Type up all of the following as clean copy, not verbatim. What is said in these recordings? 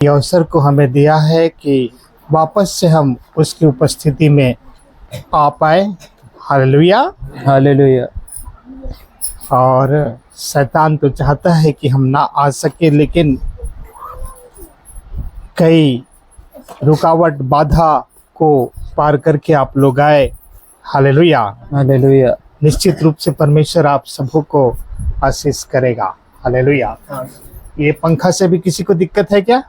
ये अवसर को हमें दिया है कि वापस से हम उसकी उपस्थिति में आ पाए। हालेलुया। हालेलुया। और शैतान तो चाहता है कि हम ना आ सके, लेकिन कई रुकावट बाधा को पार करके आप लोग आए। हालेलुया। हालेलुया। निश्चित रूप से परमेश्वर आप सबों को आशीष करेगा। हालेलुया। ये पंखा से भी किसी को दिक्कत है क्या?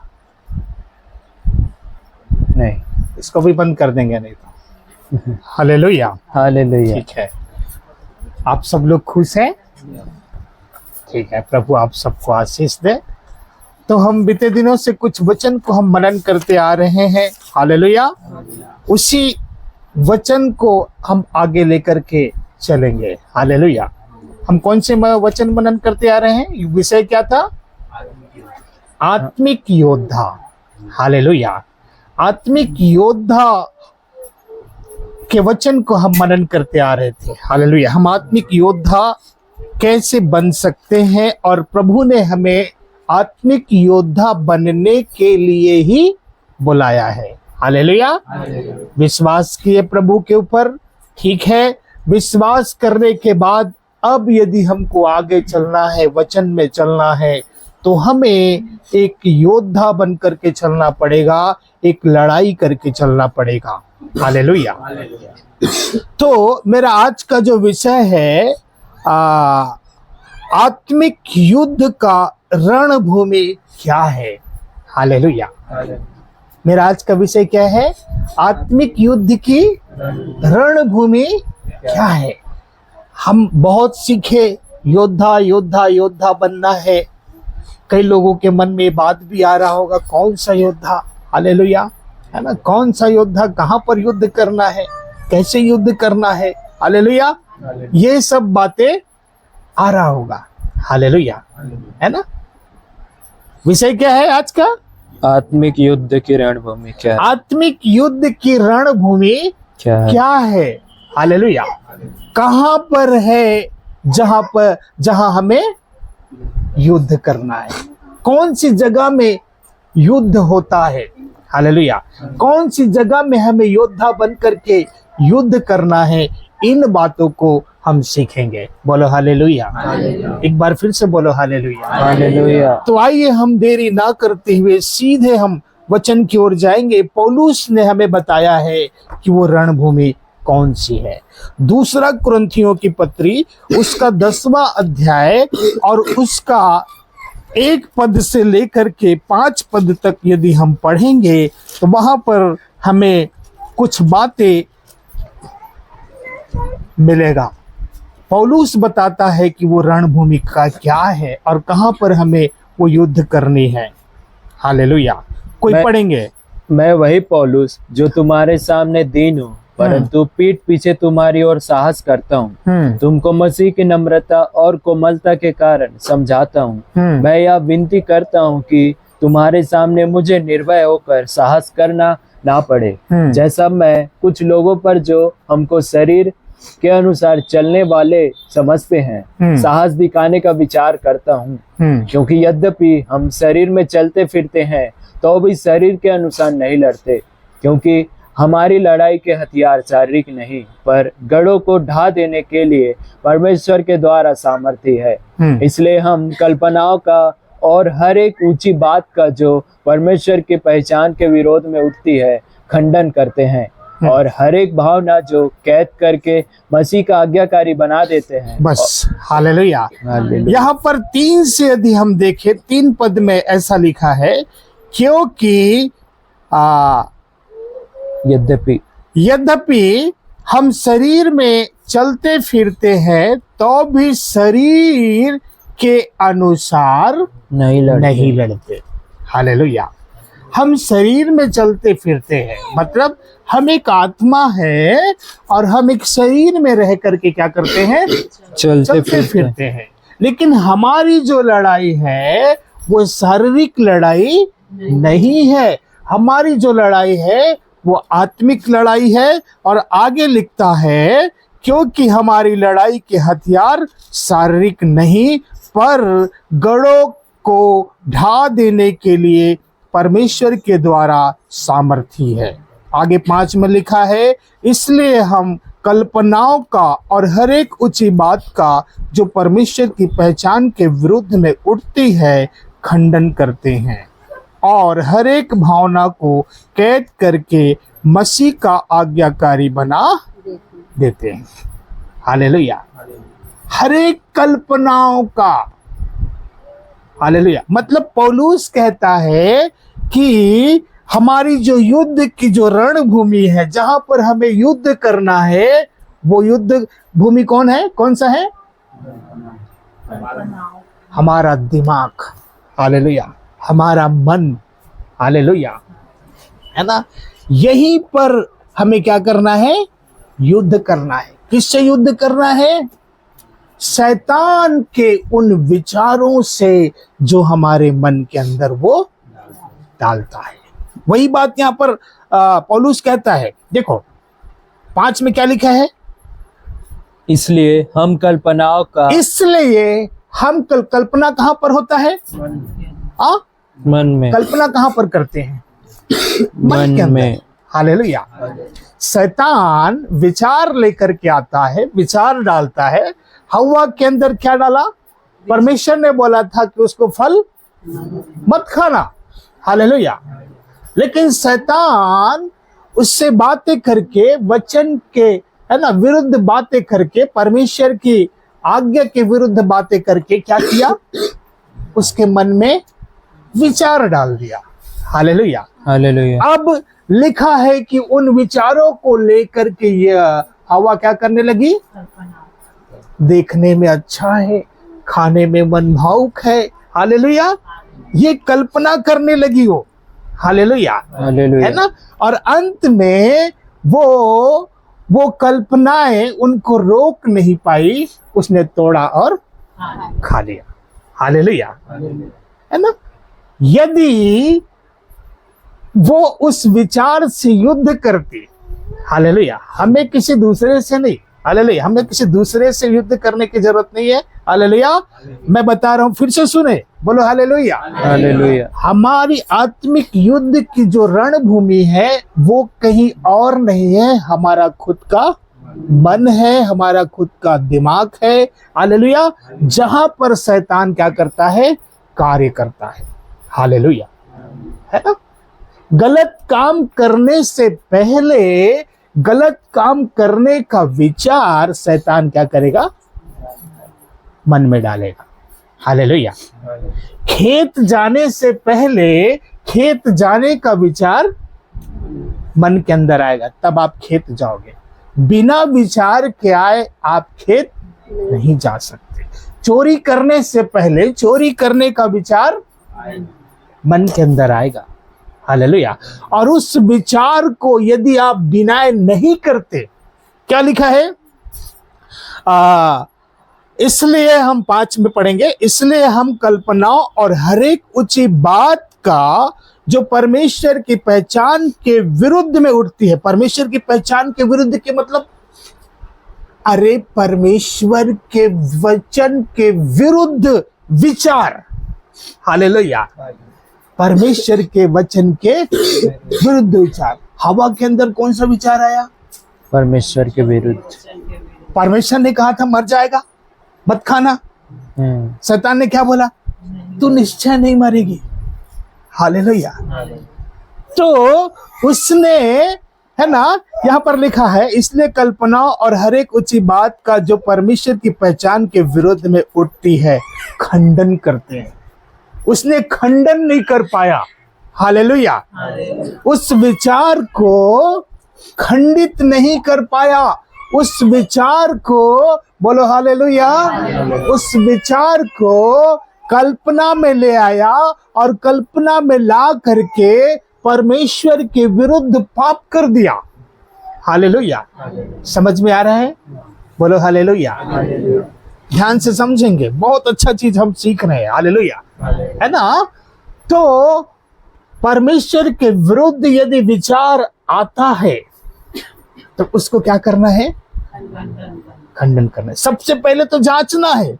नहीं, इसको भी बंद कर देंगे नहीं तो। हालेलुया। हालेलुया। ठीक है, आप सब लोग खुश हैं? ठीक है, प्रभु आप सबको आशीष दे। तो हम बीते दिनों से कुछ वचन को हम मनन करते आ रहे हैं। हालेलुया। उसी वचन को हम आगे लेकर के चलेंगे। हालेलुया। हम कौन से वचन मनन करते आ रहे हैं? विषय क्या था? आत्मिक योद्धा। हालेलुया। आत्मिक योद्धा के वचन को हम मनन करते आ रहे थे। हालेलुया। हम आत्मिक योद्धा कैसे बन सकते हैं, और प्रभु ने हमें आत्मिक योद्धा बनने के लिए ही बुलाया है। हालेलुया। विश्वास किए प्रभु के ऊपर, ठीक है। विश्वास करने के बाद अब यदि हमको आगे चलना है, वचन में चलना है, तो हमें एक योद्धा बन करके चलना पड़ेगा, एक लड़ाई करके चलना पड़ेगा। हालेलुया। तो मेरा आज का जो विषय है, आत्मिक युद्ध का रणभूमि क्या है। हालेलुया। मेरा आज का विषय क्या है? आत्मिक युद्ध की रणभूमि क्या है। हम बहुत सीखे, योद्धा योद्धा योद्धा बनना है। कई लोगों के मन में बात भी आ रहा होगा, कौन सा योद्धा? हालेलुया, है ना? कौन सा योद्धा? कहाँ पर युद्ध करना है? कैसे युद्ध करना है? हालेलुया। ये सब बातें आ रहा होगा। हालेलुया, है ना? विषय क्या है आज का? आत्मिक युद्ध की रणभूमि क्या है? आत्मिक युद्ध की रणभूमि क्या है? हालेलुया। कहाँ पर है जहां हमें युद्ध करना है? कौन सी जगह में युद्ध होता है? हालेलुया। कौन सी जगह में हमें योद्धा बन करके युद्ध करना है? इन बातों को हम सीखेंगे। बोलो हालेलुया। एक बार फिर से बोलो हालेलुया। हालेलुया। तो आइए हम देरी ना करते हुए सीधे हम वचन की ओर जाएंगे। पौलुस ने हमें बताया है कि वो रणभूमि कौन सी है। दूसरा कुरिन्थियों की पत्री, उसका 10वां अध्याय और उसका 1 पद से लेकर के 5 पद तक यदि हम पढ़ेंगे तो वहां पर हमें कुछ बातें मिलेगा। पौलुस बताता है कि वो रणभूमि का क्या है और कहां पर हमें वो युद्ध करनी है। हालेलुया। कोई पढ़ेंगे? मैं वही पौलुस जो तुम्हारे सामने दीन हूँ, परंतु पीठ पीछे तुम्हारी ओर साहस करता हूँ। तुमको मसीह की नम्रता और कोमलता के कारण समझाता हूँ। मैं यह विनती करता हूँ कि तुम्हारे सामने मुझे निर्भय होकर साहस करना ना पड़े, जैसा मैं कुछ लोगों पर जो हमको शरीर के अनुसार चलने वाले समझते हैं साहस दिखाने का विचार करता हूँ। क्योंकि यद्यपि हम शरीर में चलते फिरते हैं तो भी शरीर के अनुसार नहीं लड़ते, क्योंकि हमारी लड़ाई के हथियार शारीरिक नहीं पर गढ़ों को ढा देने के लिए परमेश्वर के द्वारा सामर्थ्य है। इसलिए हम कल्पनाओं का और हर एक ऊंची बात का जो परमेश्वर की पहचान के विरोध में उठती है खंडन करते हैं, और हर एक भावना जो कैद करके मसीह का आज्ञाकारी बना देते हैं। बस हालेलुया। यहाँ पर 3 से यदि हम देखें, 3 पद में ऐसा लिखा है, क्योंकि यद्यपि हम शरीर में चलते फिरते हैं तो भी शरीर के अनुसार नहीं लड़ते। हालेलुया। हम शरीर में चलते फिरते हैं, मतलब हम एक आत्मा है और हम एक शरीर में रह करके क्या करते हैं? चलते फिरते हैं। लेकिन हमारी जो लड़ाई है वो शारीरिक लड़ाई नहीं है। हमारी जो लड़ाई है वो आत्मिक लड़ाई है। और आगे लिखता है, क्योंकि हमारी लड़ाई के हथियार शारीरिक नहीं पर गढ़ों को ढा देने के लिए परमेश्वर के द्वारा सामर्थी है। आगे 5 में लिखा है, इसलिए हम कल्पनाओं का और हर एक ऊंची बात का जो परमेश्वर की पहचान के विरुद्ध में उठती है खंडन करते हैं और हर एक भावना को कैद करके मसीह का आज्ञाकारी बना देते हैं। हालेलुया। हर एक कल्पनाओं का, हालेलुया। मतलब पौलुस कहता है कि हमारी जो युद्ध की जो रणभूमि है, जहां पर हमें युद्ध करना है, वो युद्ध भूमि कौन है? कौन सा है? हमारा दिमाग, हालेलुया, हमारा मन, हालेलुया, है ना। यहीं पर हमें क्या करना है? युद्ध करना है। किससे युद्ध करना है? शैतान के उन विचारों से जो हमारे मन के अंदर वो डालता है। वही बात यहां पर पौलुस कहता है। देखो 5 में क्या लिखा है? इसलिए हम कल्पनाओं का, इसलिए हम कल्पना कहां पर होता है? मन में, कल्पना कहां पर करते हैं? मन के अंदर। में। हालेलुया। शैतान विचार लेकर के आता है, विचार डालता है। हव्वा के अंदर क्या डाला? परमेश्वर ने बोला था कि उसको फल मत खाना, हालेलुया। लेकिन शैतान उससे बातें करके, वचन के, है ना, विरुद्ध बातें करके, परमेश्वर की आज्ञा के विरुद्ध बातें करके क्या किया? उसके मन में विचार डाल दिया। Hallelujah, hallelujah. अब लिखा है कि उन विचारों को लेकर के ये हवा क्या करने लगी? देखने में अच्छा है, खाने में मनभावुक है, हालेलुया, ये कल्पना करने लगी हो, हालेलुया, हालेलुया। है ना। और अंत में वो कल्पनाएं उनको रोक नहीं पाई, उसने तोड़ा और खा लिया, हालेलुया, है ना। यदि वो उस विचार से युद्ध करती, हालेलुया, हमें किसी दूसरे से नहीं, हालेलुया, हमें किसी दूसरे से युद्ध करने की जरूरत नहीं है, हालेलुया। मैं बता रहा हूं, फिर से सुने, बोलो हालेलुया, हालेलुया। हमारी आत्मिक युद्ध की जो रणभूमि है वो कहीं और नहीं है, हमारा खुद का मन है, हमारा खुद का दिमाग है, हालेलुया, जहां पर शैतान क्या करता है? कार्य करता है, हालेलुया, है ना। गलत काम करने से पहले गलत काम करने का विचार शैतान क्या करेगा? मन में डालेगा, हालेलुया। खेत जाने से पहले खेत जाने का विचार मन के अंदर आएगा, तब आप खेत जाओगे। बिना विचार के आए आप खेत नहीं जा सकते। चोरी करने से पहले चोरी करने का विचार मन के अंदर आएगा, हालेलुया। और उस विचार को यदि आप डिनाय नहीं करते, क्या लिखा है? इसलिए हम 5 में पढ़ेंगे, इसलिए हम कल्पनाओं और हर एक ऊंची बात का जो परमेश्वर की पहचान के विरुद्ध में उठती है। परमेश्वर की पहचान के विरुद्ध के मतलब, अरे परमेश्वर के वचन के विरुद्ध विचार, हालेलुया, परमेश्वर के वचन के विरुद्ध विचार। हवा के अंदर कौन सा विचार आया? परमेश्वर के विरुद्ध। परमेश्वर ने कहा था मर जाएगा, मत खाना। शैतान ने क्या बोला? तू निश्चय नहीं मरेगी, हालेलुया। तो उसने, है ना, यहाँ पर लिखा है, इसलिए कल्पनाओं और हर एक ऊंची बात का जो परमेश्वर की पहचान के विरुद्ध में उठती है खंडन करते हैं। उसने खंडन नहीं कर पाया, हालेलुया, उस विचार को खंडित नहीं कर पाया, उस विचार को, बोलो हालेलुया, उस विचार को कल्पना में ले आया और कल्पना में ला करके परमेश्वर के विरुद्ध पाप कर दिया, हालेलुया। समझ में आ रहा है? बोलो हालेलुया। ध्यान से समझेंगे, बहुत अच्छा चीज हम सीख रहे हैं, हालेलुया, है ना। तो परमेश्वर के विरुद्ध यदि विचार आता है तो उसको क्या करना है? खंडन करना है। सबसे पहले तो जांचना है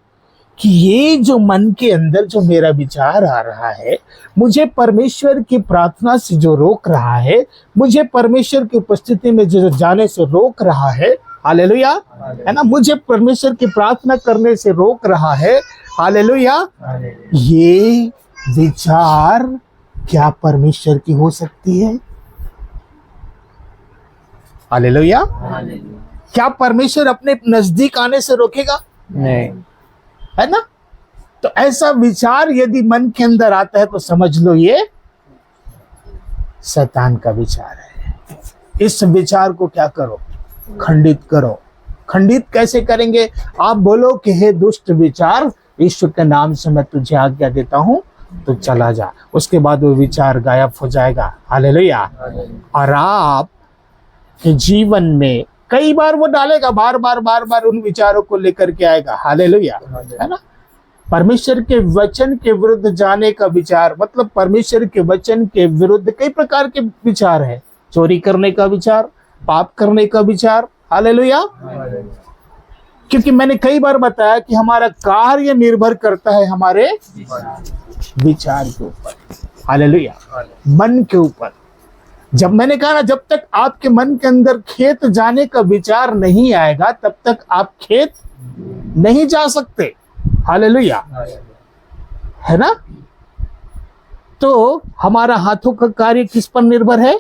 कि ये जो मन के अंदर जो मेरा विचार आ रहा है, मुझे परमेश्वर की प्रार्थना से जो रोक रहा है, मुझे परमेश्वर की उपस्थिति में जो जाने से रोक रहा है, हालेलुया, है ना, मुझे परमेश्वर की प्रार्थना करने से रोक रहा है, हालेलुया, ये विचार क्या परमेश्वर की हो सकती है? हालेलुया। क्या परमेश्वर अपने नजदीक आने से रोकेगा? नहीं। है ना? तो ऐसा विचार यदि मन के अंदर आता है तो समझ लो ये शैतान का विचार है। इस विचार को क्या करो? खंडित करो। खंडित कैसे करेंगे? आप बोलो कि हे दुष्ट विचार, ईश्वर के नाम से मैं तुझे आज्ञा देता हूं, तो चला जा। उसके बाद वो विचार गायब हो जाएगा। हालेलुया। और आप के जीवन में कई बार वो डालेगा, बार बार उन विचारों को लेकर के आएगा। हालेलुया, है ना? परमेश्वर के वचन के विरुद्ध जाने का विचार, मतलब परमेश्वर के वचन के विरुद्ध कई प्रकार के विचार है। चोरी करने का विचार, पाप करने का विचार। हालेलुया। क्योंकि मैंने कई बार बताया कि हमारा कार्य निर्भर करता है हमारे विचार के ऊपर। हालेलुया, मन के ऊपर। जब मैंने कहा ना, जब तक आपके मन के अंदर खेत जाने का विचार नहीं आएगा, तब तक आप खेत नहीं जा सकते। हालेलुया, है ना? तो हमारा हाथों का कार्य किस पर निर्भर है?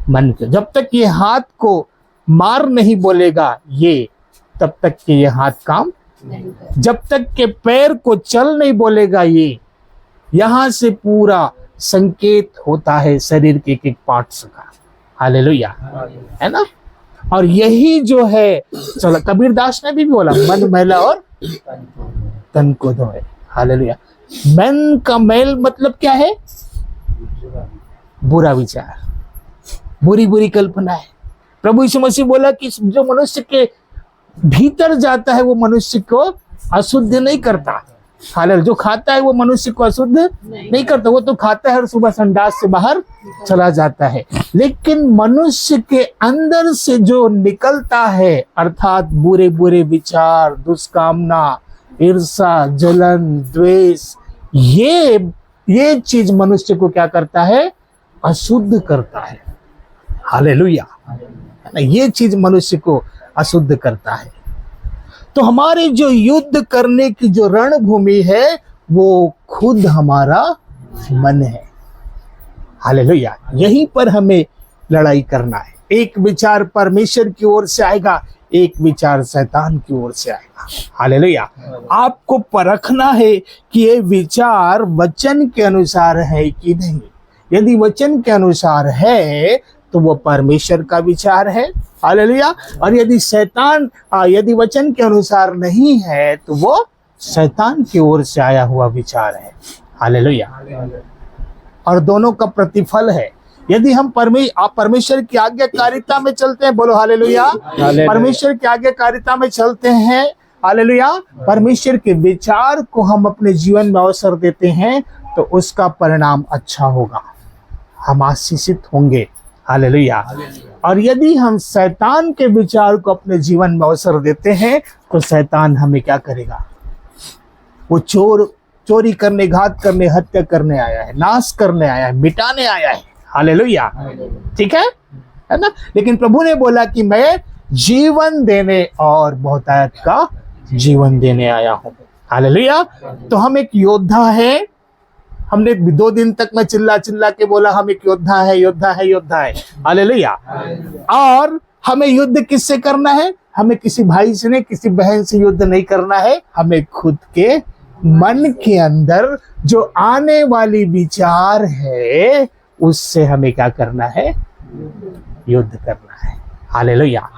मन के। जब तक ये हाथ को मार नहीं बोलेगा ये, तब तक के ये हाथ काम, जब तक के पैर को चल नहीं बोलेगा ये, यहां से पूरा संकेत होता है शरीर के एक पार्ट्स का। हालेलुया, है ना? और यही जो है, चलो कबीरदास ने भी बोला, मन मैला और तन को धोए। हालेलुया। मन का मैल मतलब क्या है? बुरा विचार, बुरी बुरी कल्पना है। प्रभु यीशु मसीह बोला कि जो मनुष्य के भीतर जाता है वो मनुष्य को अशुद्ध नहीं करता। हालेलुया। जो खाता है वो मनुष्य को अशुद्ध नहीं करता, वो तो खाता है और सुबह संडास से बाहर चला जाता है। लेकिन मनुष्य के अंदर से जो निकलता है, अर्थात बुरे बुरे विचार, दुष्कामना, ईर्ष्या, जलन, द्वेष, ये चीज मनुष्य को क्या करता है? अशुद्ध करता है। हालेलुया, ये चीज मनुष्य को अशुद्ध करता है। तो हमारे जो युद्ध करने की जो रणभूमि है वो खुद हमारा मन है। हालेलुया। यहीं पर हमें लड़ाई करना है। एक विचार परमेश्वर की ओर से आएगा, एक विचार शैतान की ओर से आएगा। हालेलुया। आपको परखना है कि ये विचार वचन के अनुसार है कि नहीं। यदि वचन के अनुसार है तो वो परमेश्वर का विचार है। हालेलुया। और यदि वचन के अनुसार नहीं है तो वो शैतान की ओर से आया हुआ विचार है। हालेलुया। और दोनों का प्रतिफल है। यदि हम परमेश्वर की आज्ञाकारिता में चलते हैं, बोलो हालेलुया, परमेश्वर की आज्ञाकारिता में चलते हैं, हालेलुया, परमेश्वर के विचार को हम अपने जीवन में अवसर देते हैं, तो उसका परिणाम अच्छा होगा, हम आशीषित होंगे। हालेलुया। और यदि हम शैतान के विचार को अपने जीवन में अवसर देते हैं तो शैतान हमें क्या करेगा? वो चोरी करने, घात करने, हत्या करने आया है, नाश करने आया है, मिटाने आया है। हालेलुया, ठीक है ना? लेकिन प्रभु ने बोला कि मैं जीवन देने और बहुतायत का जीवन देने आया हूं। हालेलुया। तो हम एक योद्धा है। हमने 2 दिन तक मैं चिल्ला के बोला हम एक योद्धा है, योद्धा है, योद्धा है। हालेलुया। और हमें युद्ध किससे करना है? हमें किसी भाई से नहीं, किसी बहन से युद्ध नहीं करना है। हमें खुद के मन के अंदर जो आने वाली विचार है उससे हमें क्या करना है? युद्ध करना है। हालेलुया।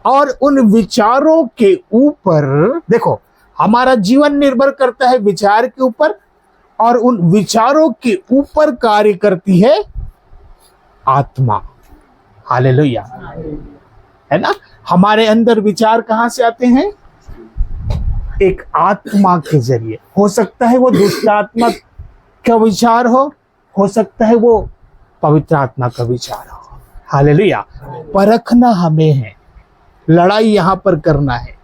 और उन विचारों के ऊपर देखो, हमारा जीवन निर्भर करता है विचार के ऊपर, और उन विचारों के ऊपर कार्य करती है आत्मा। हालेलुया, है ना? हमारे अंदर विचार कहां से आते हैं? एक आत्मा के जरिए। हो सकता है वो दुष्ट आत्मा का विचार हो सकता है वो पवित्र आत्मा का विचार हो। हालेलुया। परखना हमें है, लड़ाई यहां पर करना है।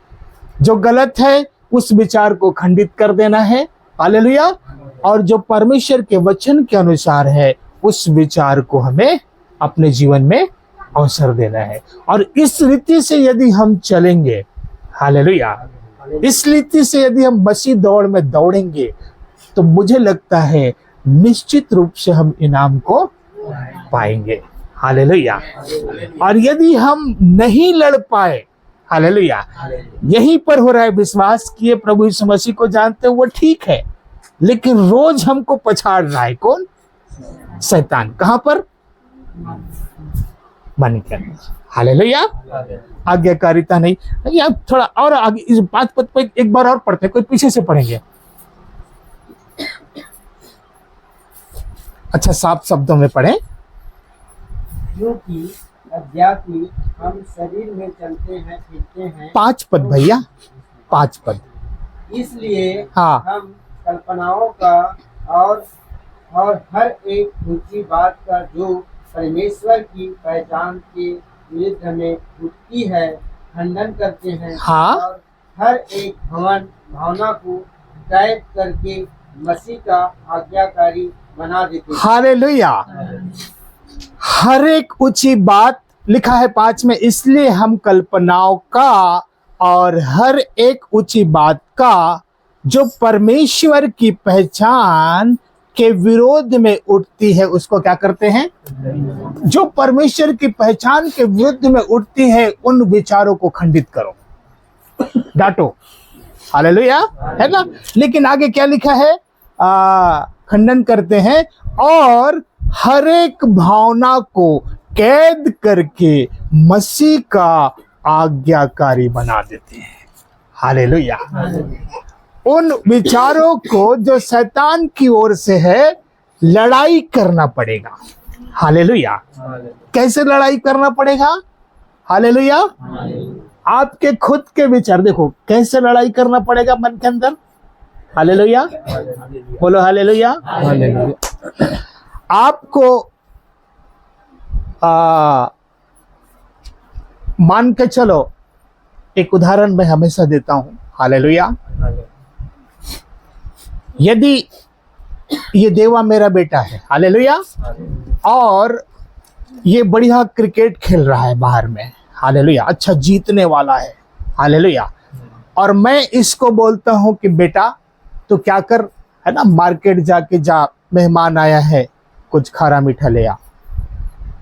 जो गलत है उस विचार को खंडित कर देना है, हालेलुया। और जो परमेश्वर के वचन के अनुसार है उस विचार को हमें अपने जीवन में अवसर देना है। और इस रीति से यदि हम चलेंगे, हालेलुया, इस रीति से यदि हम मसीह दौड़ में दौड़ेंगे तो मुझे लगता है निश्चित रूप से हम इनाम को पाएंगे, हालेलुया। और यदि हम नहीं लड़ पाए, हालेलुया, यहीं पर हो रहा है, विश्वास किए प्रभु यीशु मसीह को जानते हो वो ठीक है, लेकिन रोज हमको पछाड़ रहा है कौन? शैतान। कहां पर? मन के अंदर, हालेलुया। आज्ञाकारिता नहीं। या थोड़ा और आगे इस 5 पद पे एक बार और पढ़ते हैं, कोई पीछे से पढ़ेंगे। अच्छा, साफ शब्दों में पढ़ें। क्योंकि अज्ञाती हम शरीर में चलते हैं फिरते हैं, 5 पद भैया, 5 पद। इसलिए हाँ। हम कल्पनाओं का और हर एक ऊंची बात का जो परमेश्वर की पहचान के विरुद्ध में उठती है खंडन करते हैं। हाँ। और हर एक भावना को कैद करके मसीह का आज्ञाकारी बना देते हैं। हालेलुया। हर एक ऊंची बात लिखा है 5 में, इसलिए हम कल्पनाओं का और हर एक ऊंची बात का जो परमेश्वर की पहचान के विरोध में उठती है उसको क्या करते हैं? जो परमेश्वर की पहचान के विरुद्ध में उठती है उन विचारों को खंडित करो, डांटो, हालेलुया, है ना। लेकिन आगे क्या लिखा है? खंडन करते हैं और हर एक भावना को कैद करके मसीह का आज्ञाकारी बना देते हैं, हालेलुया। उन विचारों को जो शैतान की ओर से है लड़ाई करना पड़ेगा, हालेलुया। कैसे लड़ाई करना पड़ेगा? हालेलुया। आपके खुद के विचार, देखो कैसे लड़ाई करना पड़ेगा मन के अंदर, हालेलुया, बोलो हालेलुया। आपको मान के चलो, एक उदाहरण मैं हमेशा देता हूं, हालेलुया। यदि ये देवा मेरा बेटा है, हालेलुया, और ये बढ़िया क्रिकेट खेल रहा है बाहर में, हालेलुया, अच्छा जीतने वाला है, हालेलुया, और मैं इसको बोलता हूं कि बेटा तो क्या कर, है ना, मार्केट जाके जा, मेहमान आया है, कुछ खारा मीठा ले आ,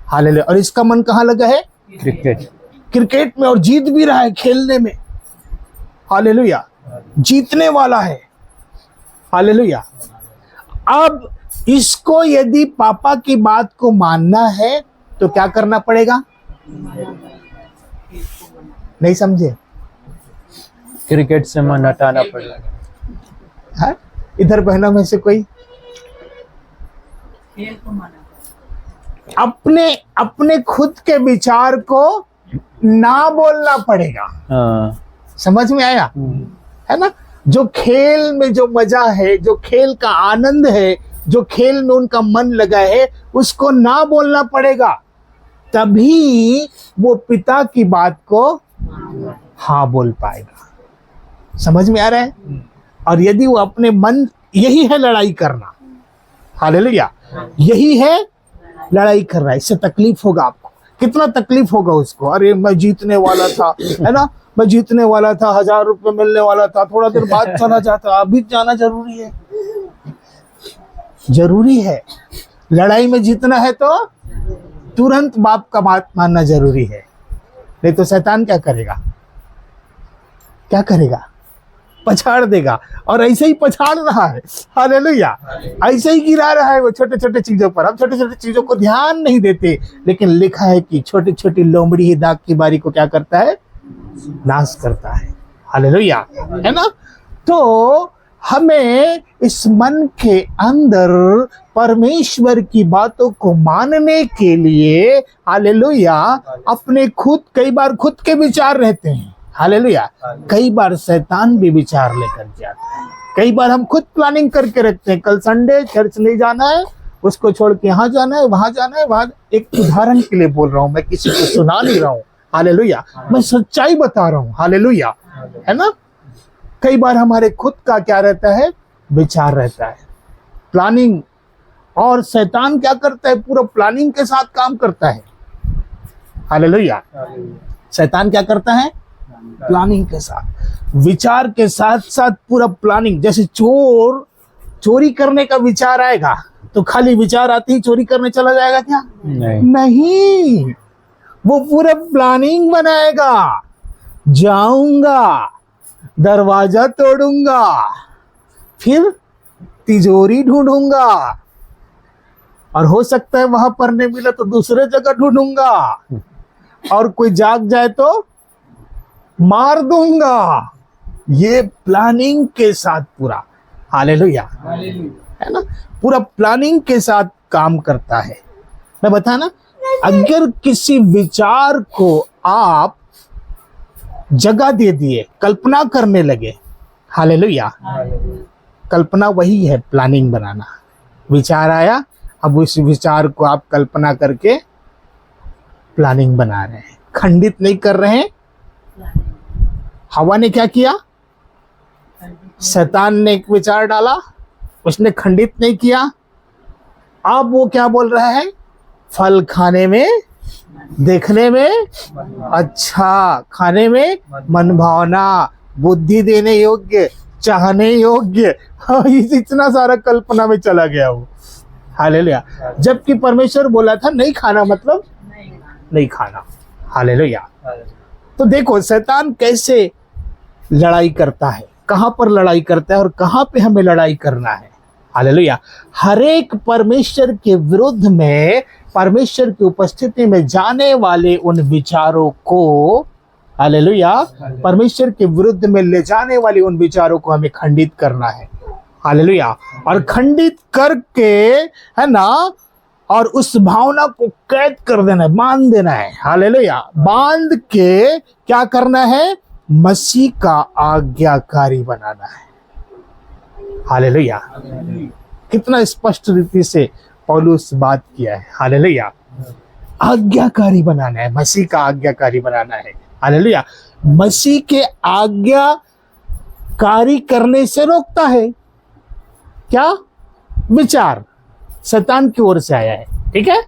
हालेलुया। और इसका मन कहाँ लगा है? क्रिकेट में, और जीत भी रहा है खेलने में, हालेलुया, जीतने वाला है, हालेलुया। अब इसको यदि पापा की बात को मानना है तो क्या करना पड़ेगा? नहीं समझे? क्रिकेट से मन हटाना पड़ेगा। है? इधर बहनों में से कोई अपने खुद के विचार को ना बोलना पड़ेगा। हाँ। समझ में आया? है ना। जो खेल में जो मजा है, जो खेल का आनंद है, जो खेल में उनका मन लगा है, उसको ना बोलना पड़ेगा, तभी वो पिता की बात को हाँ बोल पाएगा। समझ में आ रहा है? और यदि वो अपने मन, यही है लड़ाई करना, हालेलुया, यही है लड़ाई कर रहा है। इससे तकलीफ होगा आपको, कितना तकलीफ होगा उसको। अरे मैं जीतने वाला था, है ना, मैं जीतने वाला था, 1000 रुपये मिलने वाला था, थोड़ा देर बाद चला जाता। अभी जाना जरूरी है, जरूरी है। लड़ाई में जीतना है तो तुरंत बाप का बात मानना जरूरी है, नहीं तो शैतान क्या करेगा? क्या करेगा? पछाड़ देगा। और ऐसे ही पछाड़ रहा है, हालेलुया, ऐसे ही गिरा रहा है वो छोटे छोटे चीजों पर। हम छोटे छोटे चीजों को ध्यान नहीं देते, लेकिन लिखा है कि छोटी छोटी लोमड़ी ही दाग की बारी को क्या करता है? नाश करता है, हालेलुया, है ना। तो हमें इस मन के अंदर परमेश्वर की बातों को मानने के लिए, हालेलुया, अपने कई बार खुद के विचार रहते हैं, हालेलुया, कई बार शैतान भी विचार लेकर जाता है। कई बार हम खुद प्लानिंग करके रखते हैं, कल संडे चर्च नहीं जाना है, उसको छोड़ के यहाँ जाना है, वहां जाना है, वहां। एक उदाहरण के लिए बोल रहा हूं, मैं किसी को सुना नहीं रहा हूं, हालेलुया, मैं सच्चाई बता रहा हूं, हालेलुया, है ना। कई बार हमारे खुद का क्या रहता है, विचार रहता है, प्लानिंग। और शैतान क्या करता है, पूरा प्लानिंग के साथ काम करता है। हालेलुया। शैतान क्या करता है, प्लानिंग के साथ, विचार के साथ साथ पूरा प्लानिंग। जैसे चोर चोरी करने का विचार आएगा तो खाली विचार आते ही चोरी करने चला जाएगा क्या? नहीं, वो पूरा प्लानिंग बनाएगा। जाऊंगा, दरवाजा तोड़ूंगा, फिर तिजोरी ढूंढूंगा, और हो सकता है वहां पर नहीं मिला तो दूसरे जगह ढूंढूंगा, और कोई जाग जाए तो मार दूंगा। ये प्लानिंग के साथ पूरा, हालेलुया, है ना, पूरा प्लानिंग के साथ काम करता है। मैं बता ना, अगर किसी विचार को आप जगह दे दिए, कल्पना करने लगे, हालेलुया, कल्पना वही है प्लानिंग बनाना। विचार आया, अब उस विचार को आप कल्पना करके प्लानिंग बना रहे हैं, खंडित नहीं कर रहे हैं। हवा ने क्या किया, शैतान ने एक विचार डाला, उसने खंडित नहीं किया। अब वो क्या बोल रहा है, फल खाने में, देखने में अच्छा, खाने में मन भावना, बुद्धि देने योग्य, चाहने योग्य। इतना सारा कल्पना में चला गया वो, हालेलुया। जबकि परमेश्वर बोला था नहीं खाना, मतलब नहीं खाना, हालेलुया। तो देखो शैतान कैसे लड़ाई करता है, कहां पर लड़ाई करता है और कहां पे हमें लड़ाई करना है, हालेलुया। हर एक परमेश्वर के विरुद्ध में, परमेश्वर की उपस्थिति में जाने वाले उन विचारों को, हालेलुया, परमेश्वर के विरुद्ध में ले जाने वाले उन विचारों को हमें खंडित करना है, हालेलुया। और खंडित करके, है ना, और उस भावना को कैद कर देना है, बांध देना है, हालेलुया। बांध के क्या करना है, मसीह का आज्ञाकारी बनाना है, हालेलुया। कितना स्पष्ट रीति से पौलुस बात किया है, हालेलुया। आज्ञाकारी बनाना है, मसीह का आज्ञाकारी बनाना है, हालेलुया। मसीह के आज्ञाकारी करने से रोकता है क्या, विचार शैतान की ओर से आया है, ठीक है।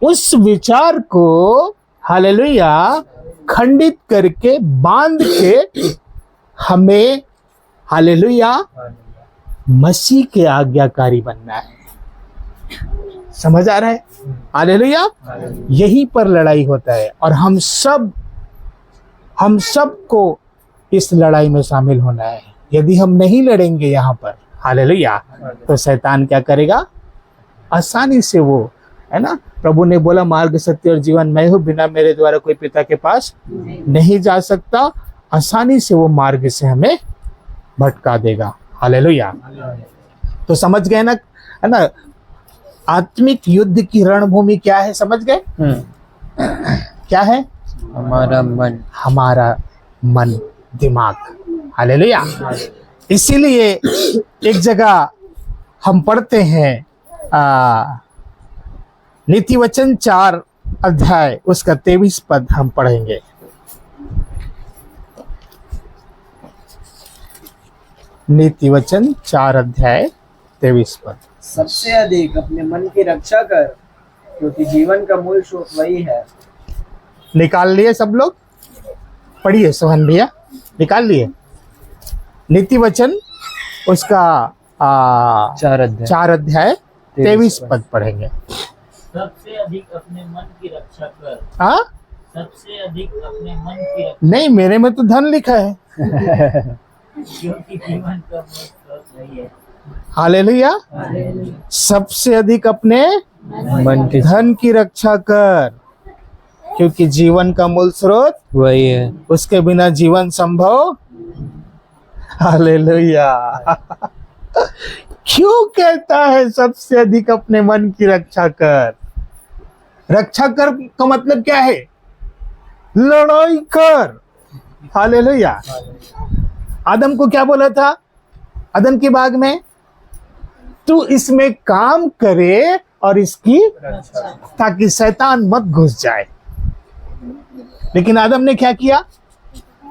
उस विचार को, हालेलुया, खंडित करके, बांध के हमें, हालेलुया, मसीह के आज्ञाकारी बनना है। समझ आ रहा है, हालेलुया। यहीं पर लड़ाई होता है और हम सबको इस लड़ाई में शामिल होना है। यदि हम नहीं लड़ेंगे यहाँ पर, हालेलुया, तो शैतान क्या करेगा, आसानी से वो, है ना, प्रभु ने बोला मार्ग सत्य और जीवन मैं हूँ, बिना मेरे द्वारा कोई पिता के पास नहीं जा सकता। आसानी से वो मार्ग से हमें भटका देगा, हालेलुया। तो समझ गए ना, है ना, आत्मिक युद्ध की रणभूमि क्या है, समझ गए? क्या है, हमारा मन दिमाग, हालेलुया। इसीलिए एक जगह हम पढ़ते हैं, नीति वचन 4 अध्याय उसका 23 पद हम पढ़ेंगे। नीति वचन 4 अध्याय 23 पद। सबसे अधिक अपने मन की रक्षा कर, क्योंकि जीवन का मूल स्रोत वही है। निकाल लिए सब लोग, पढ़िए सोहन भैया, निकाल लिए। नीति वचन उसका 4 अध्याय 23 पद पढ़ेंगे। सबसे अधिक अपने मन की रक्षा कर। हाँ, सबसे अधिक अपने मन की रक्षा, नहीं मेरे में तो धन लिखा है, क्योंकि जीवन का मूल स्रोत वही है। हालेलुया। सबसे अधिक अपने मन की धन की रक्षा कर, क्योंकि जीवन का मूल स्रोत वही है। उसके बिना जीवन संभव, हालेलुया। क्यों कहता है सबसे अधिक अपने मन की रक्षा कर? रक्षा कर का मतलब क्या है, लड़ाई कर, हालेलुया। आदम को क्या बोला था, आदम के बाग में, तू इसमें काम करे और इसकी, ताकि शैतान मत घुस जाए। लेकिन आदम ने क्या किया,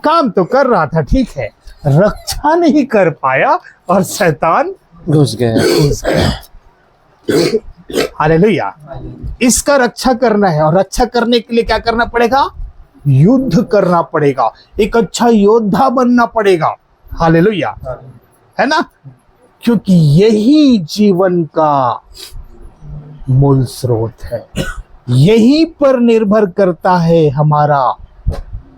काम तो कर रहा था, ठीक है, रक्षा नहीं कर पाया और शैतान घुस गए। हालेलुया। इसका रक्षा करना है और रक्षा करने के लिए क्या करना पड़ेगा? युद्ध करना पड़ेगा, एक अच्छा योद्धा बनना पड़ेगा। हालेलुया, है ना? क्योंकि यही जीवन का मूल स्रोत है, यही पर निर्भर करता है हमारा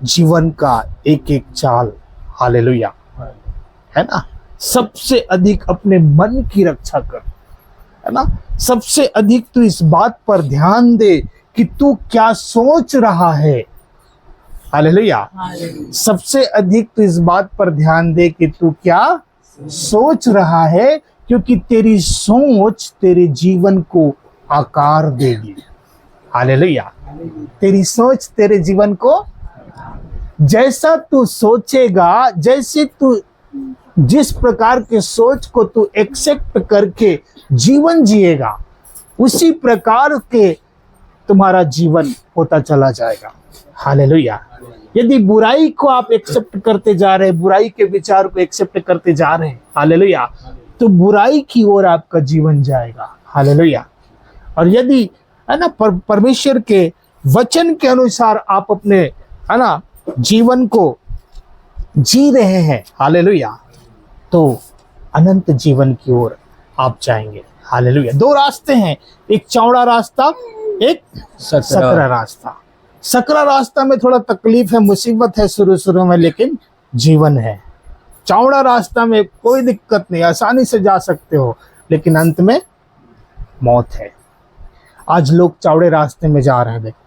जीवन का एक एक चाल। हालेलुया, है ना? सबसे अधिक अपने मन की रक्षा कर, है ना? सबसे अधिक तू इस बात पर ध्यान दे कि तू क्या सोच रहा है। हालेलुया। सबसे अधिक तू इस बात पर ध्यान दे कि तू क्या सोच रहा है, क्योंकि तेरी सोच तेरे जीवन को आकार देगी। हालेलुया। तेरी सोच तेरे जीवन को, जैसा तू सोचेगा, जैसे तू जिस प्रकार के सोच को तू एक्सेप्ट करके जीवन जिएगा, उसी प्रकार के तुम्हारा जीवन होता चला जाएगा। हालेलुया। यदि बुराई को आप एक्सेप्ट करते जा रहे हैं, बुराई के विचार को एक्सेप्ट करते जा रहे हैं, हालेलुया, तो बुराई की ओर आपका जीवन जाएगा। हालेलुया। और यदि, है ना, परमेश्वर के वचन के अनुसार आप अपने, है ना, जीवन को जी रहे हैं, हालेलुया, तो अनंत जीवन की ओर आप जाएंगे। हालेलुया। दो रास्ते हैं, एक चौड़ा रास्ता, एक सकरा रास्ता। सकरा रास्ता में थोड़ा तकलीफ है, मुसीबत है शुरू शुरू में, लेकिन जीवन है। चौड़ा रास्ता में कोई दिक्कत नहीं, आसानी से जा सकते हो, लेकिन अंत में मौत है। आज लोग चौड़े रास्ते में जा रहे हैं, देखो,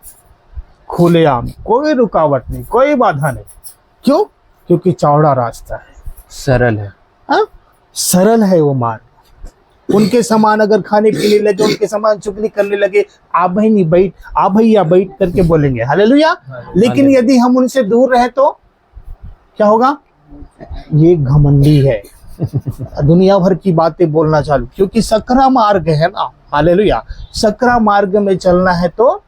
खुलेआम, कोई रुकावट नहीं, कोई बाधा नहीं। क्यों? क्योंकि चौड़ा रास्ता है, सरल है। हाँ? सरल है वो मार्ग। उनके समान अगर खाने पीने लगे, उनके समान चुगली करने लगे, आ भाई नहीं बैठ, आ भैया बैठ करके बोलेंगे। हालेलुया। लेकिन यदि हम उनसे दूर रहे तो क्या होगा? ये घमंडी है, दुनिया भर की बातें बोलना चालू, क्योंकि सकरा मार्ग है ना। हालेलुया। सकरा मार्ग में चलना है तो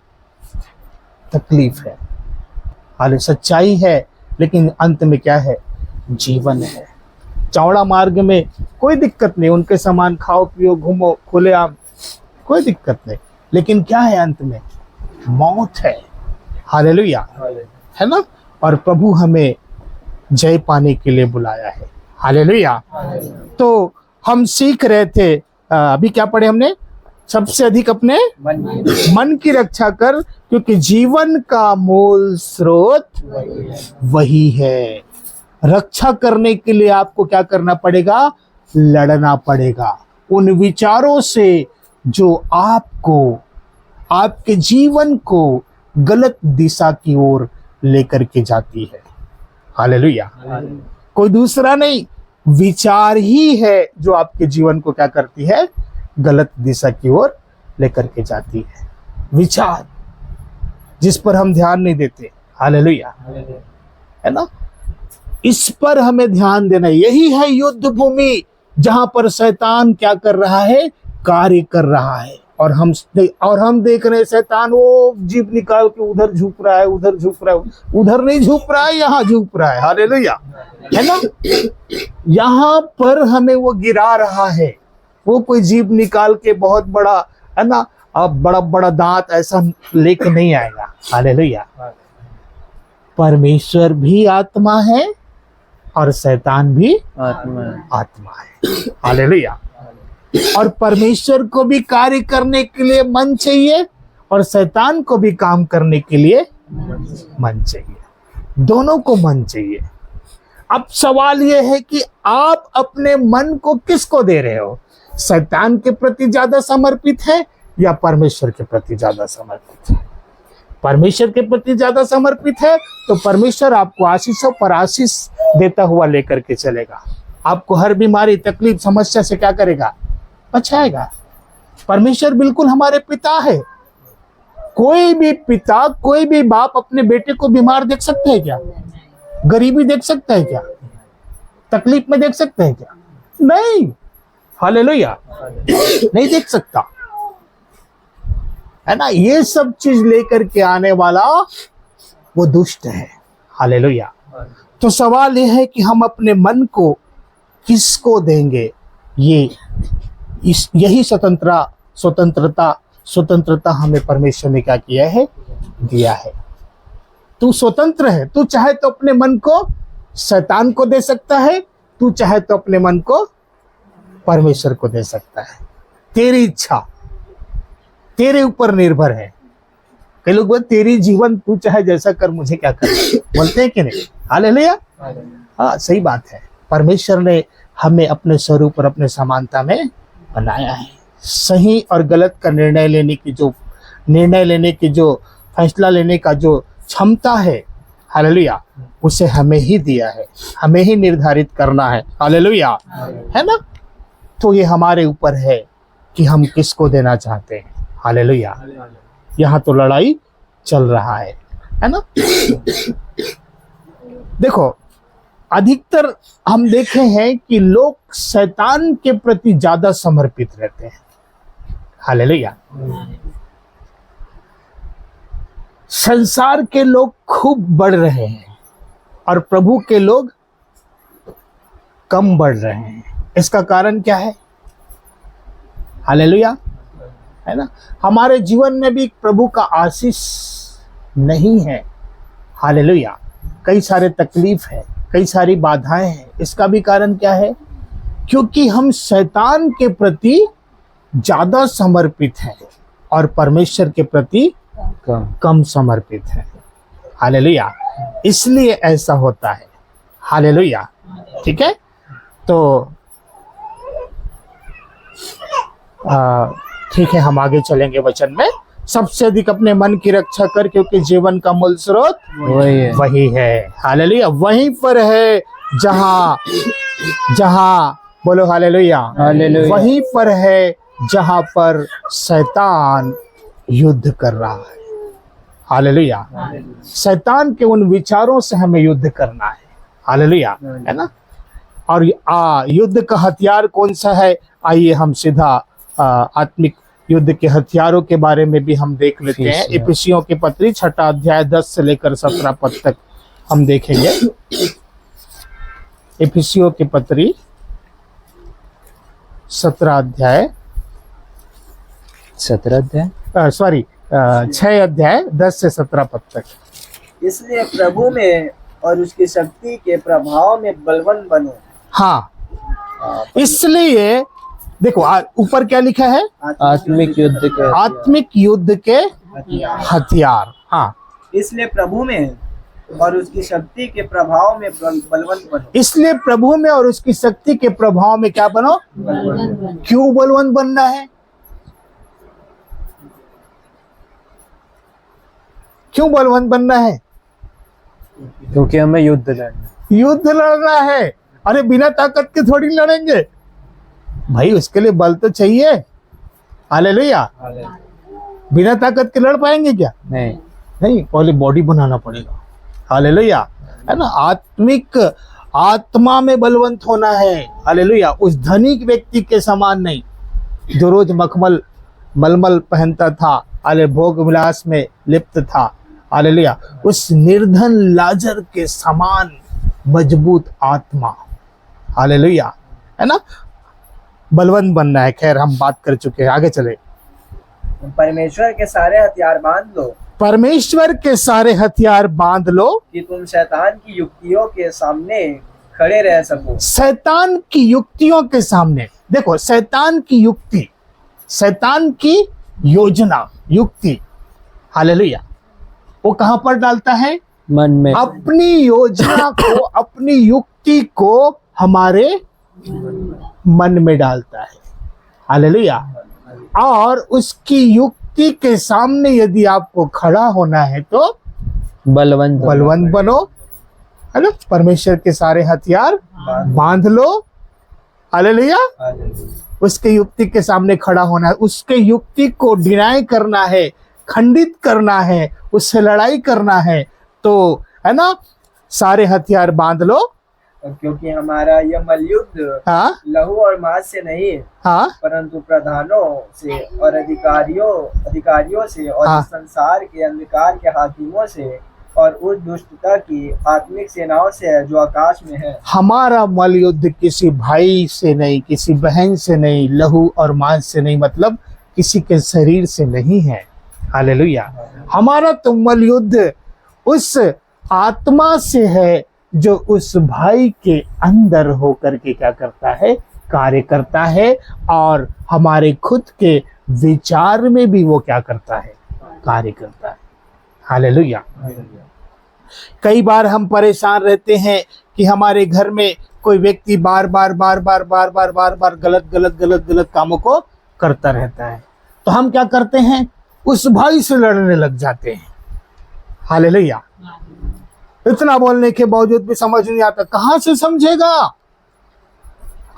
तकलीफ है, हाले सच्चाई है, लेकिन अंत में क्या है? जीवन है। चौड़ा मार्ग में कोई दिक्कत नहीं, उनके समान खाओ पियो घूमो खुलेआम, कोई दिक्कत नहीं, लेकिन क्या है? अंत में मौत है। हालेलुया, है ना? और प्रभु हमें जय पाने के लिए बुलाया है। हालेलुया। तो हम सीख रहे थे, अभी क्या पढ़े हमने? सबसे अधिक अपने मन की रक्षा कर, क्योंकि जीवन का मूल स्रोत वही है। रक्षा करने के लिए आपको क्या करना पड़ेगा? लड़ना पड़ेगा उन विचारों से जो आपको, आपके जीवन को गलत दिशा की ओर लेकर के जाती है। हालेलुया। कोई दूसरा नहीं, विचार ही है जो आपके जीवन को क्या करती है? गलत दिशा की ओर लेकर के जाती है। विचार जिस पर हम ध्यान नहीं देते। हालेलुया, है ना? इस पर हमें ध्यान देना। यही है युद्ध भूमि, जहां पर शैतान क्या कर रहा है? कार्य कर रहा है। और हम देख रहे हैं शैतान वो जीभ निकाल के उधर झुक रहा है, उधर झुक रहा है, उधर नहीं झुक रहा है, यहाँ झुक रहा है। हालेलुया, है ना? यहाँ पर हमें वो गिरा रहा है। वो कोई जीभ निकाल के बहुत बड़ा, है ना, अब बड़ा बड़ा दांत ऐसा लेके नहीं आएगा। हालेलुया। परमेश्वर भी आत्मा है और शैतान भी आत्मा है। हालेलुया। और परमेश्वर को भी कार्य करने के लिए मन चाहिए और शैतान को भी काम करने के लिए मन चाहिए। दोनों को मन चाहिए। अब सवाल यह है कि आप अपने मन को किसको दे रहे हो? शैतान के प्रति ज्यादा समर्पित है या परमेश्वर के प्रति ज्यादा समर्पित है? परमेश्वर के प्रति ज्यादा समर्पित है तो परमेश्वर आपको आशीषों पर आशीष देता हुआ लेकर के चलेगा। आपको हर बीमारी, तकलीफ, समस्या से क्या करेगा? बचाएगा। परमेश्वर बिल्कुल हमारे पिता है। कोई भी पिता, कोई भी बाप अपने बेटे को बीमार देख सकते हैं क्या? गरीबी देख सकता है क्या? तकलीफ में देख सकते हैं क्या? नहीं। हालेलुया, नहीं देख सकता, है ना? ये सब चीज लेकर के आने वाला वो दुष्ट है। हालेलुया। तो सवाल यह है कि हम अपने मन को किसको देंगे। यही स्वतंत्रता हमें परमेश्वर ने क्या किया है, दिया है। तू स्वतंत्र है, तू चाहे तो अपने मन को शैतान को दे सकता है, तू चाहे तो अपने मन को परमेश्वर को दे सकता है। तेरी इच्छा तेरे ऊपर निर्भर है। कई लोग बोलते तेरी जीवन तू चाहे जैसा कर, मुझे क्या करना, बोलते हैं कि नहीं? हालेलुया। हाँ, सही बात है। परमेश्वर ने हमें अपने स्वरूप और अपने समानता में बनाया है। सही और गलत का निर्णय लेने की जो फैसला लेने का जो क्षमता है, हालेलुया, उसे हमें ही दिया है, हमें ही निर्धारित करना है। हालेलुया, है ना? तो ये हमारे ऊपर है कि हम किसको देना चाहते हैं। हालेलुया। यहाँ तो लड़ाई चल रहा है ना? देखो, अधिकतर हम देखे हैं कि लोग शैतान के प्रति ज्यादा समर्पित रहते हैं। हालेलुया। संसार के लोग खूब बढ़ रहे हैं और प्रभु के लोग कम बढ़ रहे हैं। इसका कारण क्या है? हालेलुया, है ना? हमारे जीवन में भी प्रभु का आशीष नहीं है। हालेलुया। कई सारे तकलीफ है, कई सारी बाधाएं हैं। इसका भी कारण क्या है? क्योंकि हम शैतान के प्रति ज्यादा समर्पित हैं और परमेश्वर के प्रति कम समर्पित हैं। हालेलुया। इसलिए ऐसा होता है। हालेलुया। ठीक है, तो ठीक है, हम आगे चलेंगे वचन में। सबसे अधिक अपने मन की रक्षा कर, क्योंकि जीवन का मूल स्रोत वही है। हालेलुया। वहीं पर है जहां बोलो हालेलुया, वहीं पर है जहां पर शैतान युद्ध कर रहा है। हालेलुया। शैतान के उन विचारों से हमें युद्ध करना है। हालेलुया, है ना? और युद्ध का हथियार कौन सा है? आइए हम सीधा आत्मिक युद्ध के हथियारों के बारे में भी हम देख लेते हैं। इफिसियों की पत्री 6 अध्याय 10 से लेकर 17 पद तक हम देखेंगे। इफिसियों की पत्री 6 अध्याय 10 से 17 पद तक। इसलिए प्रभु में और उसकी शक्ति के प्रभाव में बलवान बनो। हाँ, इसलिए देखो ऊपर क्या लिखा है? आत्मिक युद्ध के हथियार। हाँ, इसलिए प्रभु में और उसकी शक्ति के प्रभाव में बलवंत बनो। इसलिए प्रभु में और उसकी शक्ति के प्रभाव में क्या बनो? क्यों बलवंत बनना है? क्यों बलवंत बनना है? क्योंकि हमें युद्ध लड़ना है। अरे बिना ताकत के थोड़ी लड़ेंगे भाई, उसके लिए बल तो चाहिए। हालेलुया। बिना ताकत के लड़ पाएंगे क्या? नहीं, पहले बॉडी बनाना पड़ेगा। हालेलुया, है ना? आत्मा में बलवंत होना है। हालेलुया। उस धनिक व्यक्ति के समान नहीं जो रोज मलमल पहनता था, हाले भोग विलास में लिप्त था। हालेलुया। उस निर्धन लाजर के समान मजबूत आत्मा। हालेलुया, है ना? बलवंत बनना है। खैर, हम बात कर चुके हैं, आगे चले। परमेश्वर के सारे हथियार बांध लो। परमेश्वर के सारे हथियार बांध लो कि तुम शैतान की युक्तियों के सामने खड़े रह सको। शैतान की युक्तियों के सामने। देखो, शैतान की युक्ति, शैतान की योजना, युक्ति, हालेलुया, वो कहां पर डालता है? मन में। अपनी योजना को, अपनी युक्ति को हमारे मन में डालता है। हालेलुया। और उसकी युक्ति के सामने यदि आपको खड़ा होना है तो बलवंत बनो, है ना? परमेश्वर के सारे हथियार बांध लो। हालेलुया। उसके युक्ति के सामने खड़ा होना है, उसके युक्ति को डिनाई करना है, खंडित करना है, उससे लड़ाई करना है। तो है ना, सारे हथियार बांध लो। क्योंकि हमारा यह मलयुद्ध लहू और मांस से नहीं है, परंतु प्रधानों से और अधिकारियों से और संसार के अंधकार के हाकिमों से और उस दुष्टता की आत्मिक सेनाओं से है जो आकाश में है। हमारा मल युद्ध किसी भाई से नहीं, किसी बहन से नहीं, लहू और मांस से नहीं, मतलब किसी के शरीर से नहीं है। हालेलुया। हमारा तो मल युद्ध उस आत्मा से है जो उस भाई के अंदर होकर के क्या करता है, कार्य करता है, और हमारे खुद के विचार में भी वो क्या करता है, कार्य करता है। हालेलुया। कई बार हम परेशान रहते हैं कि हमारे घर में कोई व्यक्ति बार बार गलत कामों को करता रहता है, तो हम क्या करते हैं, उस भाई से लड़ने लग जाते हैं। हालेलुया। इतना बोलने के बावजूद भी समझ नहीं आता, कहां से समझेगा।